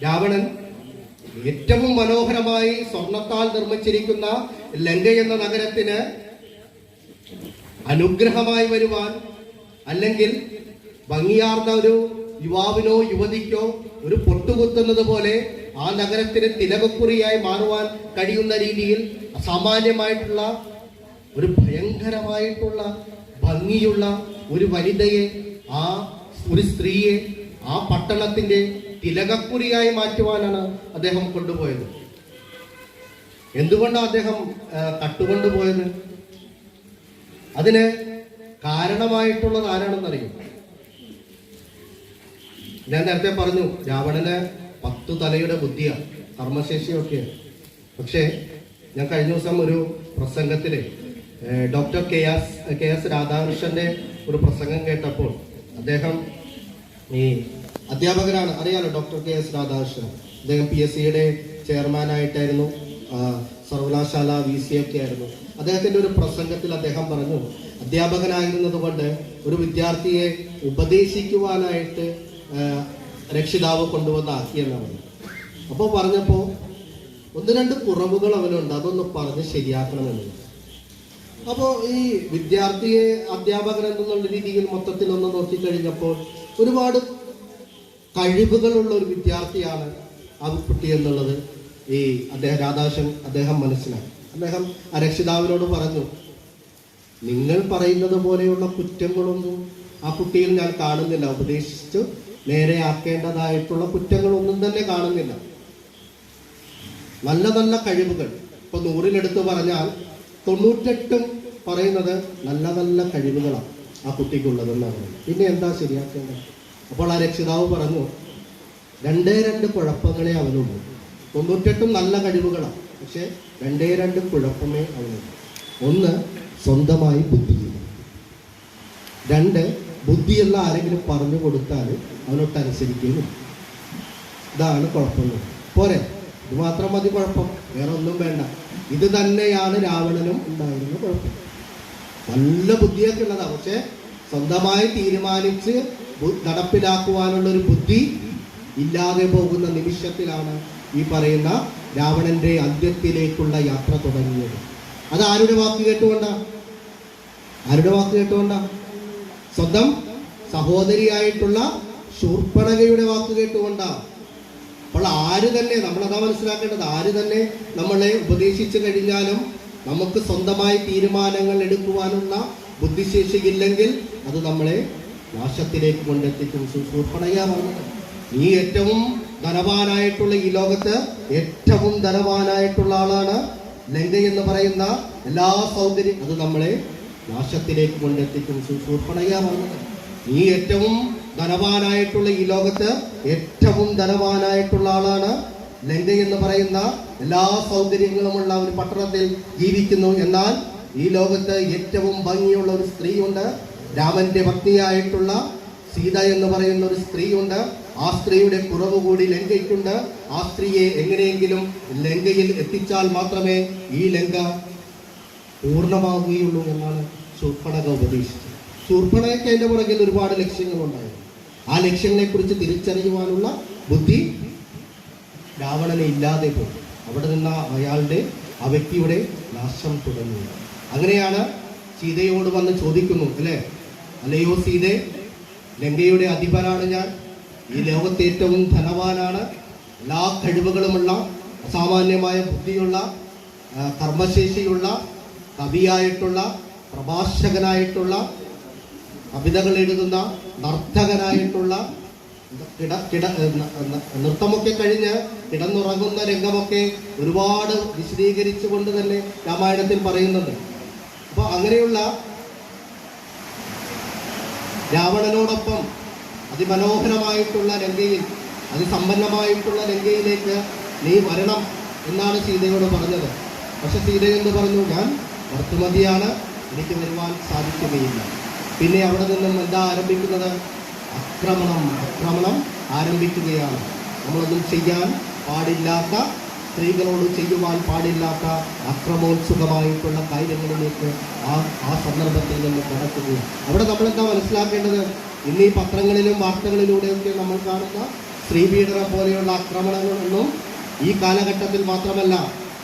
രാവണൻ ഏറ്റവും മനോഹരമായി സ്വർണത്താൽ നിർമ്മിച്ചിരിക്കുന്ന ലങ്ക എന്ന നഗരത്തിന് അനുഗ്രഹമായി വരുവാൻ, അല്ലെങ്കിൽ ഭംഗിയാർന്ന ഒരു യുവാവിനോ യുവതിക്കോ ഒരു പൊട്ടുകുത്തുന്നത് പോലെ ആ നഗരത്തിന് തിലകക്കുറിയായി മാറുവാൻ കഴിയുന്ന രീതിയിൽ അസാമാന്യമായിട്ടുള്ള ഒരു ഭയങ്കരമായിട്ടുള്ള ഭംഗിയുള്ള ഒരു വനിതയെ, ആ ഒരു സ്ത്രീയെ ആ പട്ടണത്തിന്റെ തിലകക്കുറിയായി മാറ്റുവാനാണ് അദ്ദേഹം കൊണ്ടുപോയത്. എന്തുകൊണ്ടാണ് അദ്ദേഹം കട്ടുകൊണ്ടുപോയത്? അതിന് കാരണമായിട്ടുള്ളത് ആരാണെന്നറിയും? ഞാൻ നേരത്തെ പറഞ്ഞു, രാവണന് 10 തലയുടെ ബുദ്ധിയാണ്, കർമ്മശേഷിയൊക്കെയാണ്. പക്ഷേ ഞാൻ കഴിഞ്ഞ ദിവസം ഒരു പ്രസംഗത്തില് ഡോക്ടർ കെ എസ് രാധാകൃഷ്ണന്റെ ഒരു പ്രസംഗം കേട്ടപ്പോൾ, അദ്ദേഹം ഈ അധ്യാപകനാണ്, അറിയാലോ ഡോക്ടർ കെ എസ് രാധാകൃഷ്ണൻ. അദ്ദേഹം PSCയുടെ ചെയർമാനായിട്ടായിരുന്നു, സർവകലാശാല VC ഒക്കെ ആയിരുന്നു. അദ്ദേഹത്തിന്റെ ഒരു പ്രസംഗത്തിൽ അദ്ദേഹം പറഞ്ഞു, അധ്യാപകനായിരുന്നത് കൊണ്ട് ഒരു വിദ്യാർത്ഥിയെ ഉപദേശിക്കുവാനായിട്ട് രക്ഷിതാവ് കൊണ്ടുവന്നാക്കിയെന്നാണ്. അപ്പോൾ പറഞ്ഞപ്പോൾ 1-2 കുറവുകൾ അവനുണ്ട്, അതൊന്ന് പറഞ്ഞ് ശരിയാക്കണമെന്ന്. അപ്പോൾ ഈ വിദ്യാർത്ഥിയെ അധ്യാപകൻ എന്നുള്ള രീതിയിൽ മൊത്തത്തിൽ ഒന്ന് നോക്കിക്കഴിഞ്ഞപ്പോൾ ഒരുപാട് കഴിവുകളുള്ള ഒരു വിദ്യാർത്ഥിയാണ് ആ കുട്ടി എന്നുള്ളത് ഈ രാധാകൃഷ്ണൻ അദ്ദേഹം മനസ്സിലാക്കി. അദ്ദേഹം ആ രക്ഷിതാവിനോട് പറഞ്ഞു, നിങ്ങൾ പറയുന്നത് പോലെയുള്ള കുറ്റങ്ങളൊന്നും ആ കുട്ടിയിൽ ഞാൻ കാണുന്നില്ല, ഉപദേശിച്ച് നേരെയാക്കേണ്ടതായിട്ടുള്ള കുറ്റങ്ങളൊന്നും തന്നെ കാണുന്നില്ല. നല്ല നല്ല കഴിവുകൾ, ഇപ്പൊ 100-ലെടുത്ത് പറഞ്ഞാൽ 98 പറയുന്നത് നല്ല നല്ല കഴിവുകളാണ് ആ കുട്ടിക്കുള്ളതെന്നാണ്. പിന്നെ എന്താ ശരിയാക്കേണ്ടത്? അപ്പോൾ ആ രക്ഷിതാവ് പറഞ്ഞു, 2 കുഴപ്പങ്ങളെ അവനുള്ളൂ. 98 നല്ല കഴിവുകളാണ്, പക്ഷെ 2 കുഴപ്പമേ അവനുള്ളൂ. ഒന്ന്, സ്വന്തമായി ബുദ്ധിയില്ല. 2, ബുദ്ധിയുള്ള ആരെങ്കിലും പറഞ്ഞു കൊടുത്താൽ അവനൊട്ടനുസരിക്കുന്നു. ഇതാണ് കുഴപ്പങ്ങൾ. പോരെ, ഇത് മാത്രം മതി കുഴപ്പം, വേറെ ഒന്നും വേണ്ട. ഇത് തന്നെയാണ് രാവണനും ഉണ്ടായിരുന്ന കുഴപ്പം. നല്ല ബുദ്ധിയൊക്കെ ഉള്ളതാണ്, പക്ഷെ സ്വന്തമായി തീരുമാനിച്ച് നടപ്പിലാക്കുവാനുള്ളൊരു ബുദ്ധി ഇല്ലാതെ പോകുന്ന നിമിഷത്തിലാണ് ഈ പറയുന്ന രാവണന്റെ അന്ത്യത്തിലേക്കുള്ള യാത്ര തുടങ്ങിയത്. അത് ആരുടെ വാക്ക് കേട്ടുകൊണ്ടാ? സ്വന്തം സഹോദരിയായിട്ടുള്ള ശൂർപ്പണഖയുടെ വാക്ക് കേട്ടുകൊണ്ടാ. അപ്പോൾ ആര് തന്നെ, നമ്മളതാ മനസ്സിലാക്കേണ്ടത്, ആര് തന്നെ നമ്മളെ ഉപദേശിച്ചു കഴിഞ്ഞാലും നമുക്ക് സ്വന്തമായി തീരുമാനങ്ങൾ എടുക്കുവാനുള്ള ബുദ്ധിശേഷി ഇല്ലെങ്കിൽ അത് നമ്മളെ നാശത്തിലേക്ക് കൊണ്ടെത്തിക്കും. ശൂർപ്പണഖ പറഞ്ഞത്, നീ ഏറ്റവും ധനവാനായിട്ടുള്ള ഈ ലോകത്ത് ഏറ്റവും ധനവാനായിട്ടുള്ള ആളാണ്. ലങ്ക എന്ന് പറയുന്ന എല്ലാ സൗകര്യം അത് നമ്മളെ നാശത്തിലേക്ക് കൊണ്ടെത്തിക്കും. ശൂർപ്പണഖ പറഞ്ഞത്, നീ ഏറ്റവും ധനവാനായിട്ടുള്ള ഈ ലോകത്ത് ഏറ്റവും ധനവാനായിട്ടുള്ള ആളാണ്. ലങ്ക എന്ന് പറയുന്ന എല്ലാ സൗകര്യങ്ങളുമുള്ള ഒരു പട്ടണത്തിൽ ജീവിക്കുന്നു. എന്നാൽ ഈ ലോകത്ത് ഏറ്റവും ഭംഗിയുള്ള ഒരു സ്ത്രീയുണ്ട്, രാമന്റെ ഭക്തിയായിട്ടുള്ള സീത എന്ന് പറയുന്ന ഒരു സ്ത്രീയുണ്ട്. ആ സ്ത്രീയുടെ കുറവ് കൂടി ലങ്കയ്ക്കുണ്ട്. ആ സ്ത്രീയെ എങ്ങനെയെങ്കിലും ലങ്കയിൽ എത്തിച്ചാൽ മാത്രമേ ഈ ലങ്ക പൂർണ്ണമാവുകയുള്ളൂ എന്നാണ് ശൂർപ്പണഖ ഉപദേശിച്ചത്. ശൂർപ്പണഖയ്ക്ക് അതിന്റെ പുറകിൽ ഒരുപാട് ലക്ഷ്യങ്ങളുണ്ടായിരുന്നു. ആ ലക്ഷ്യങ്ങളെ കുറിച്ച് തിരിച്ചറിയുവാനുള്ള ബുദ്ധി രാവണനെ ഇല്ലാതെ പോയി. അവിടെ നിന്ന് അയാളുടെ ആ വ്യക്തിയുടെ നാശം തുടങ്ങി. അങ്ങനെയാണ് സീതയോട് വന്ന് ചോദിക്കുന്നു, അല്ലയോ സീതേ, ലങ്കയുടെ അധിപനാണ് ഞാൻ, ഈ ലോകത്തെ ഏറ്റവും ധനവാനാണ്, എല്ലാ കഴിവുകളുമുള്ള, അസാമാന്യമായ ബുദ്ധിയുള്ള, കർമ്മശേഷിയുള്ള, കവിയായിട്ടുള്ള, പ്രഭാഷകനായിട്ടുള്ള, കവിതകൾ എഴുതുന്ന, നർത്തകനായിട്ടുള്ള, നൃത്തമൊക്കെ കഴിഞ്ഞ് കിടന്നുറങ്ങുന്ന രംഗമൊക്കെ ഒരുപാട് വിശദീകരിച്ചുകൊണ്ട് തന്നെ രാമായണത്തിൽ പറയുന്നുണ്ട്. അപ്പോൾ അങ്ങനെയുള്ള രാവണനോടൊപ്പം അതിമനോഹരമായിട്ടുള്ള ലങ്കയിൽ, അതിസമ്പന്നമായിട്ടുള്ള ലങ്കയിലേക്ക് നീ വരണം എന്നാണ് സീതയോട് പറഞ്ഞത്. പക്ഷെ സീത എന്ന് പറഞ്ഞു, ഞാൻ ഭർത്തുമതിയാണ്, എനിക്ക് വരുവാൻ സാധിക്കുകയില്ല. പിന്നെ അവിടെ നിന്നും എന്താ ആരംഭിക്കുന്നത്? ആക്രമണം ആരംഭിക്കുകയാണ്. നമ്മളൊന്നും ചെയ്യാൻ പാടില്ലാത്ത, സ്ത്രീകളോട് ചെയ്യുവാൻ പാടില്ലാത്ത അക്രമോത്സുകമായിട്ടുള്ള കാര്യങ്ങളിലേക്ക് ആ സന്ദർഭത്തിൽ നിന്ന് കടക്കുകയാണ്. അവിടെ നമ്മളെന്താ മനസ്സിലാക്കേണ്ടത്? ഇന്ന് ഈ പത്രങ്ങളിലും വാർത്തകളിലൂടെയൊക്കെ നമ്മൾ കാണുന്ന സ്ത്രീപീഡനം പോലെയുള്ള ആക്രമണങ്ങളൊന്നും ഈ കാലഘട്ടത്തിൽ മാത്രമല്ല,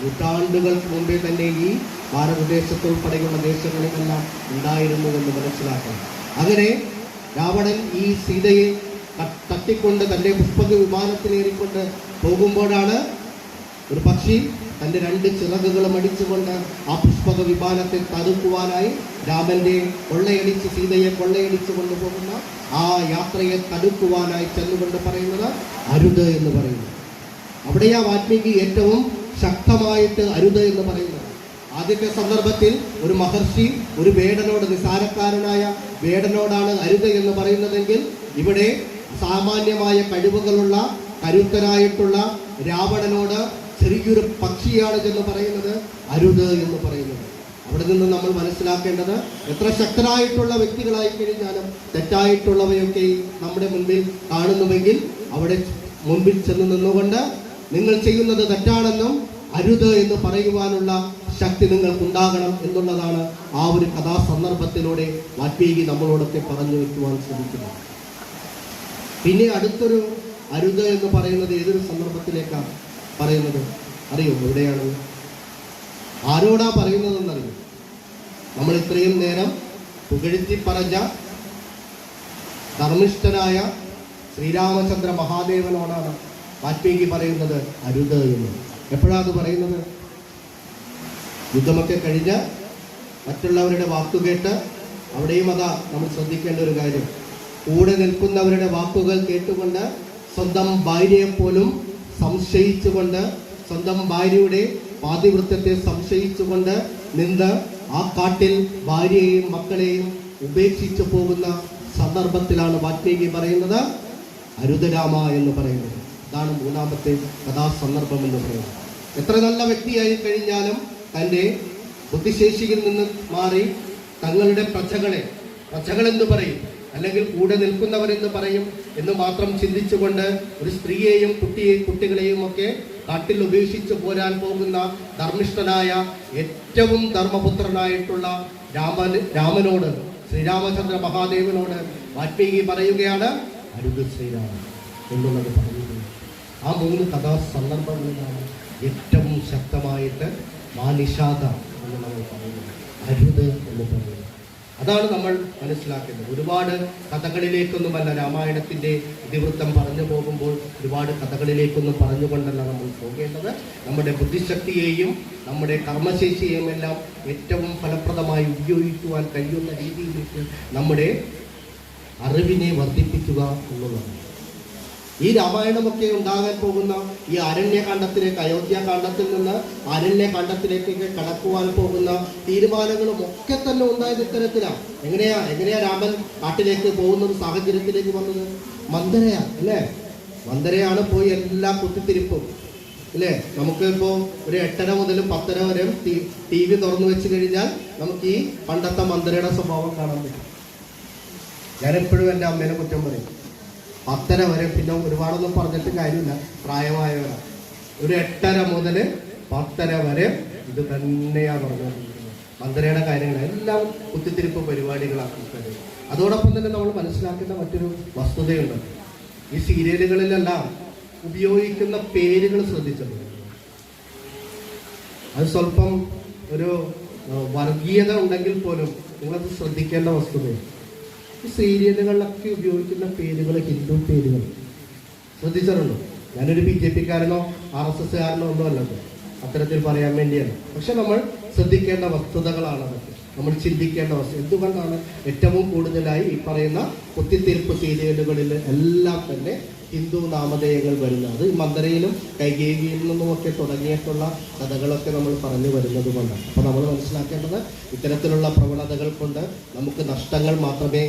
നൂറ്റാണ്ടുകൾക്ക് മുമ്പേ തന്നെ ഈ ഭാരതദേശത്തുൾപ്പെടെയുള്ള ദേശങ്ങളിലെല്ലാം ഉണ്ടായിരുന്നുവെന്ന് മനസ്സിലാക്കണം. അങ്ങനെ രാവണൻ ഈ സീതയെ തട്ടിക്കൊണ്ട് തൻ്റെ പുഷ്പക വിമാനത്തിലേറിക്കൊണ്ട് പോകുമ്പോഴാണ് ഒരു പക്ഷി തൻ്റെ 2 ചിറകുകളും അടിച്ചുകൊണ്ട് ആ പുഷ്പക വിമാനത്തെ തടുക്കുവാനായി രാമന്റെ സീതയെ കൊള്ളയടിച്ചു കൊണ്ടുപോകുന്ന ആ യാത്രയെ തടുക്കുവാനായി ചെന്നുകൊണ്ട് പറയുന്നത് അരുത് എന്ന് പറയുന്നു. അവിടെയാ വാൽമീകി ഏറ്റവും ശക്തമായിട്ട് അരുത് എന്ന് പറയുന്നത്. ആദ്യത്തെ സന്ദർഭത്തിൽ ഒരു മഹർഷി ഒരു വേടനോട്, നിസാരക്കാരനായ വേടനോടാണ് അരുത് എന്ന് പറയുന്നതെങ്കിൽ, ഇവിടെ സാമാന്യമായ കഴിവുകളുള്ള കരുത്തനായിട്ടുള്ള രാവണനോട് ചെറിയൊരു പക്ഷിയാണ് എന്ന് പറയുന്നത് അരുത് എന്ന് പറയുന്നത്. അവിടെ നിന്ന് നമ്മൾ മനസ്സിലാക്കേണ്ടത്, എത്ര ശക്തരായിട്ടുള്ള വ്യക്തികളായി കഴിഞ്ഞാലും തെറ്റായിട്ടുള്ളവയൊക്കെ നമ്മുടെ മുൻപിൽ കാണുന്നുവെങ്കിൽ അവിടെ മുൻപിൽ ചെന്ന് നിന്നുകൊണ്ട് നിങ്ങൾ ചെയ്യുന്നത് തെറ്റാണെന്നും അരുത് എന്ന് പറയുവാനുള്ള ശക്തി നിങ്ങൾക്കുണ്ടാകണം എന്നുള്ളതാണ് ആ ഒരു കഥാസന്ദർഭത്തിലൂടെ വാൽമീകി നമ്മളോടൊക്കെ പറഞ്ഞു വയ്ക്കുവാൻ ശ്രമിക്കുന്നത്. പിന്നെ അടുത്തൊരു അരുത് എന്ന് പറയുന്നത് ഏതൊരു സന്ദർഭത്തിലേക്കാണ് പറയുന്നത് അറിയോ? എവിടെയാണ്, ആരോടാ പറയുന്നതെന്നറിയോ? നമ്മൾ ഇത്രയും നേരം പുകഴ്ത്തി പറഞ്ഞ ധർമ്മിഷ്ഠനായ ശ്രീരാമചന്ദ്ര മഹാദേവനോടാണ് വാൽമീകി പറയുന്നത് അരുത് എന്ന്. എപ്പോഴാണ് അത് പറയുന്നത്? യുദ്ധമൊക്കെ കഴിഞ്ഞ് മറ്റുള്ളവരുടെ വാക്കുകേട്ട്, അവിടെയും അതാ നമ്മൾ ശ്രദ്ധിക്കേണ്ട ഒരു കാര്യം, കൂടെ നിൽക്കുന്നവരുടെ വാക്കുകൾ കേട്ടുകൊണ്ട് സ്വന്തം ഭാര്യയെപ്പോലും സംശയിച്ചുകൊണ്ട്, സ്വന്തം ഭാര്യയുടെ പാതിവൃത്യത്തെ സംശയിച്ചുകൊണ്ട് നിന്ന് ആ കാട്ടിൽ ഭാര്യയെയും മക്കളെയും ഉപേക്ഷിച്ചു പോകുന്ന സന്ദർഭത്തിലാണ് വാൽമീകി പറയുന്നത് അരുത് രാമ എന്ന് പറയുന്നത്. അതാണ് മൂന്നാമത്തെ കഥാസന്ദർഭം എന്ന് പറയുന്നത്. എത്ര നല്ല വ്യക്തിയായി കഴിഞ്ഞാലും തൻ്റെ ബുദ്ധിശേഷിയിൽ നിന്ന് മാറി തങ്ങളുടെ പ്രജകളെന്ന് പറയും, അല്ലെങ്കിൽ കൂടെ നിൽക്കുന്നവരെന്ന് പറയും എന്ന് മാത്രം ചിന്തിച്ചുകൊണ്ട് ഒരു സ്ത്രീയെയും കുട്ടികളെയും ഒക്കെ കാട്ടിൽ ഉപേക്ഷിച്ച് പോരാൻ പോകുന്ന ധർമ്മിഷ്ഠനായ ഏറ്റവും ധർമ്മപുത്രനായിട്ടുള്ള രാമനോട്, ശ്രീരാമചന്ദ്ര മഹാദേവനോട് വാൽമീകി പറയുകയാണ് അരുത് ശ്രീരാമ എന്നുള്ളത് പറയുന്നത്. ആ മൂന്ന് കഥാസന്ദർഭങ്ങളിലാണ് ഏറ്റവും ശക്തമായിട്ട് മാനിഷാദ എന്ന് നമ്മൾ പറയുന്നത്, അരുത് എന്ന് പറയുന്നത്. അതാണ് നമ്മൾ മനസ്സിലാക്കേണ്ടത്. ഒരുപാട് കഥകളിലേക്കൊന്നുമല്ല രാമായണത്തിൻ്റെ ഇതിവൃത്തം പറഞ്ഞു പോകുമ്പോൾ, ഒരുപാട് കഥകളിലേക്കൊന്നും പറഞ്ഞുകൊണ്ടല്ല നമ്മൾ പോകേണ്ടത്. നമ്മുടെ ബുദ്ധിശക്തിയെയും നമ്മുടെ കർമ്മശേഷിയെയും എല്ലാം ഏറ്റവും ഫലപ്രദമായി ഉപയോഗിക്കുവാൻ കഴിയുന്ന രീതിയിലേക്ക് നമ്മുടെ അറിവിനെ വർദ്ധിപ്പിക്കുക എന്നുള്ളതാണ്. ഈ രാമായണമൊക്കെ ഉണ്ടാകാൻ പോകുന്ന ഈ അരണ്യകാണ്ഡത്തിലേക്ക്, അയോധ്യാകാണ്ഡത്തിൽ നിന്ന് അരണ്യകാണ്ഡത്തിലേക്കൊക്കെ കടക്കുവാൻ പോകുന്ന തീരുമാനങ്ങളും ഒക്കെ തന്നെ ഉണ്ടായത് ഇത്തരത്തിലാണ്. എങ്ങനെയാ രാമൻ കാട്ടിലേക്ക് പോകുന്ന സാഹചര്യത്തിലേക്ക് വന്നത്? മന്ദരയാ അല്ലേ? മന്ദരയാണ് പോയി എല്ലാ കുത്തിത്തിരിപ്പും അല്ലേ? നമുക്ക് ഇപ്പോൾ ഒരു 8:30 മുതൽ 10:30 വരെ ടി വി തുറന്നു വെച്ച് കഴിഞ്ഞാൽ നമുക്ക് ഈ പണ്ടത്തെ മന്ദരയുടെ സ്വഭാവം കാണാൻ പറ്റും. ഞാനെപ്പോഴും എൻ്റെ അമ്മേനെ കുറ്റം പറയും. 10:30 വരെ, പിന്നെ ഒരുപാടൊന്നും പറഞ്ഞിട്ട് കാര്യമില്ല, പ്രായമായവരാണ്. ഒരു 8:30 മുതൽ 10:30 വരെ ഇത് തന്നെയാണ് പറഞ്ഞുകൊണ്ടിരിക്കുന്നത്. മന്ത്രിയുടെ കാര്യങ്ങൾ എല്ലാം കുത്തിത്തിരിപ്പ് പരിപാടികളാക്കുന്നത്. അതോടൊപ്പം തന്നെ നമ്മൾ മനസ്സിലാക്കേണ്ട മറ്റൊരു വസ്തുതയുണ്ട്. ഈ സീരിയലുകളിലെല്ലാം ഉപയോഗിക്കുന്ന പേരുകൾ ശ്രദ്ധിച്ചിട്ടുണ്ട്. അത് സ്വല്പം ഒരു വർഗീയത ഉണ്ടെങ്കിൽ പോലും നിങ്ങളത് ശ്രദ്ധിക്കേണ്ട വസ്തുതയാണ്. ഈ സീരിയലുകളിലൊക്കെ ഉപയോഗിക്കുന്ന പേരുകൾ ഹിന്ദു പേരുകൾ ശ്രദ്ധിച്ചിട്ടുണ്ടോ? ഞാനൊരു BJP-കാരനോ RSS-കാരനോ ഒന്നും അല്ലല്ലോ, അത്തരത്തിൽ പറയാൻ വേണ്ടിയല്ല. പക്ഷെ നമ്മൾ ശ്രദ്ധിക്കേണ്ട വസ്തുതകളാണ് അതൊക്കെ, നമ്മൾ ചിന്തിക്കേണ്ട വസ്തു. എന്തുകൊണ്ടാണ് ഏറ്റവും കൂടുതലായി ഈ പറയുന്ന കുത്തിത്തിരിപ്പ് സീരിയലുകളിൽ എല്ലാം തന്നെ ഹിന്ദു നാമധേയങ്ങൾ വരുന്നത്? അത് മന്ദരയിലും കൈകേയിയിൽ നിന്നുമൊക്കെ തുടങ്ങിയിട്ടുള്ള കഥകളൊക്കെ നമ്മൾ പറഞ്ഞു വരുന്നത് കൊണ്ടാണ്. അപ്പോൾ നമ്മൾ മനസ്സിലാക്കേണ്ടത് ഇത്തരത്തിലുള്ള പ്രവണതകൾ കൊണ്ട് നമുക്ക് നഷ്ടങ്ങൾ മാത്രമേ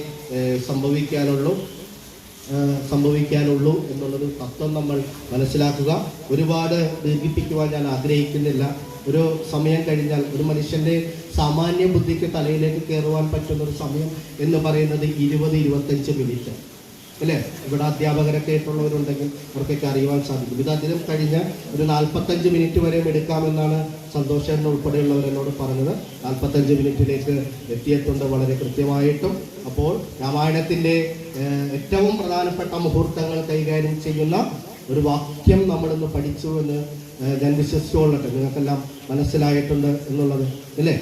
സംഭവിക്കാനുള്ളൂ എന്നുള്ളൊരു തത്വം നമ്മൾ മനസ്സിലാക്കുക. ഒരുപാട് ദീർഘിപ്പിക്കുവാൻ ഞാൻ ആഗ്രഹിക്കുന്നില്ല. ഒരു സമയം കഴിഞ്ഞാൽ ഒരു മനുഷ്യൻ്റെ സാമാന്യ ബുദ്ധിക്ക് തലയിലേക്ക് കയറുവാൻ പറ്റുന്നൊരു സമയം എന്ന് പറയുന്നത് 20-25 മിനിറ്റ് അല്ലേ? ഇവിടെ അധ്യാപകരൊക്കെ ആയിട്ടുള്ളവരുണ്ടെങ്കിൽ അവർക്കൊക്കെ അറിയുവാൻ സാധിക്കും. ഇത് അതിലും കഴിഞ്ഞ ഒരു 45 മിനിറ്റ് വരെയും എടുക്കാമെന്നാണ് സന്തോഷേട്ടൻ ഉൾപ്പെടെയുള്ളവർ എന്നോട് പറഞ്ഞത്. 45 മിനിറ്റിലേക്ക് എത്തിയിട്ടുണ്ട് വളരെ കൃത്യമായിട്ടും. അപ്പോൾ രാമായണത്തിൻ്റെ ഏറ്റവും പ്രധാനപ്പെട്ട മുഹൂർത്തങ്ങൾ കൈകാര്യം ചെയ്യുന്ന ഒരു വാക്യം നമ്മളിന്ന് പഠിച്ചു എന്ന് ഞാൻ വിശ്വസിച്ചുകൊള്ളട്ടെ. നിങ്ങൾക്കെല്ലാം മനസ്സിലായിട്ടുണ്ട് എന്നുള്ളത് അല്ലേ?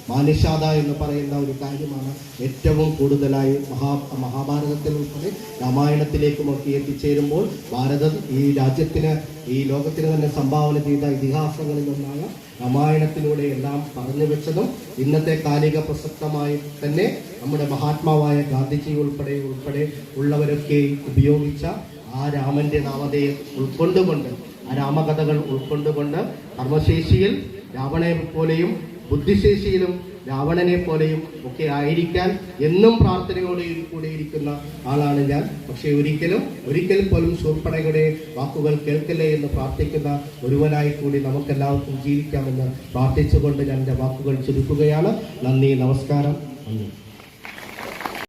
മാനിഷാദ എന്ന് പറയുന്ന ഒരു കാര്യമാണ് ഏറ്റവും കൂടുതലായി മഹാഭാരതത്തിൽ ഉൾപ്പെടെ രാമായണത്തിലേക്കുമൊക്കെ എത്തിച്ചേരുമ്പോൾ ഈ രാജ്യത്തിന്, ഈ ലോകത്തിന് തന്നെ സംഭാവന ചെയ്ത ഇതിഹാസങ്ങളിൽ ഒന്നായ രാമായണത്തിലൂടെ എല്ലാം പറഞ്ഞു വെച്ചതും ഇന്നത്തെ കാലിക പ്രസക്തമായി തന്നെ നമ്മുടെ മഹാത്മാവായ ഗാന്ധിജി ഉൾപ്പെടെ ഉള്ളവരൊക്കെ ഉപയോഗിച്ച ആ രാമന്റെ നാമധേയം ഉൾക്കൊണ്ടുകൊണ്ട്, ആ രാമകഥകൾ ഉൾക്കൊണ്ടുകൊണ്ട് കർമ്മശേഷിയിൽ രാവണനെ പോലെയും ബുദ്ധിശേഷിയിലും രാവണനെ പോലെയും ഒക്കെ ആയിരിക്കാൻ എന്നും പ്രാർത്ഥനയോടെ കൂടെ ഇരിക്കുന്ന ആളാണ് ഞാൻ. പക്ഷേ ഒരിക്കൽ പോലും ശൂർപ്പണയുടെ വാക്കുകൾ കേൾക്കല്ലേ എന്ന് പ്രാർത്ഥിക്കുന്ന ഒരുവനായി കൂടി നമുക്കെല്ലാവർക്കും ജീവിക്കാമെന്ന് പ്രാർത്ഥിച്ചുകൊണ്ട് ഞാൻ എൻ്റെ വാക്കുകൾ ചുരുക്കുകയാണ്. നന്ദി, നമസ്കാരം.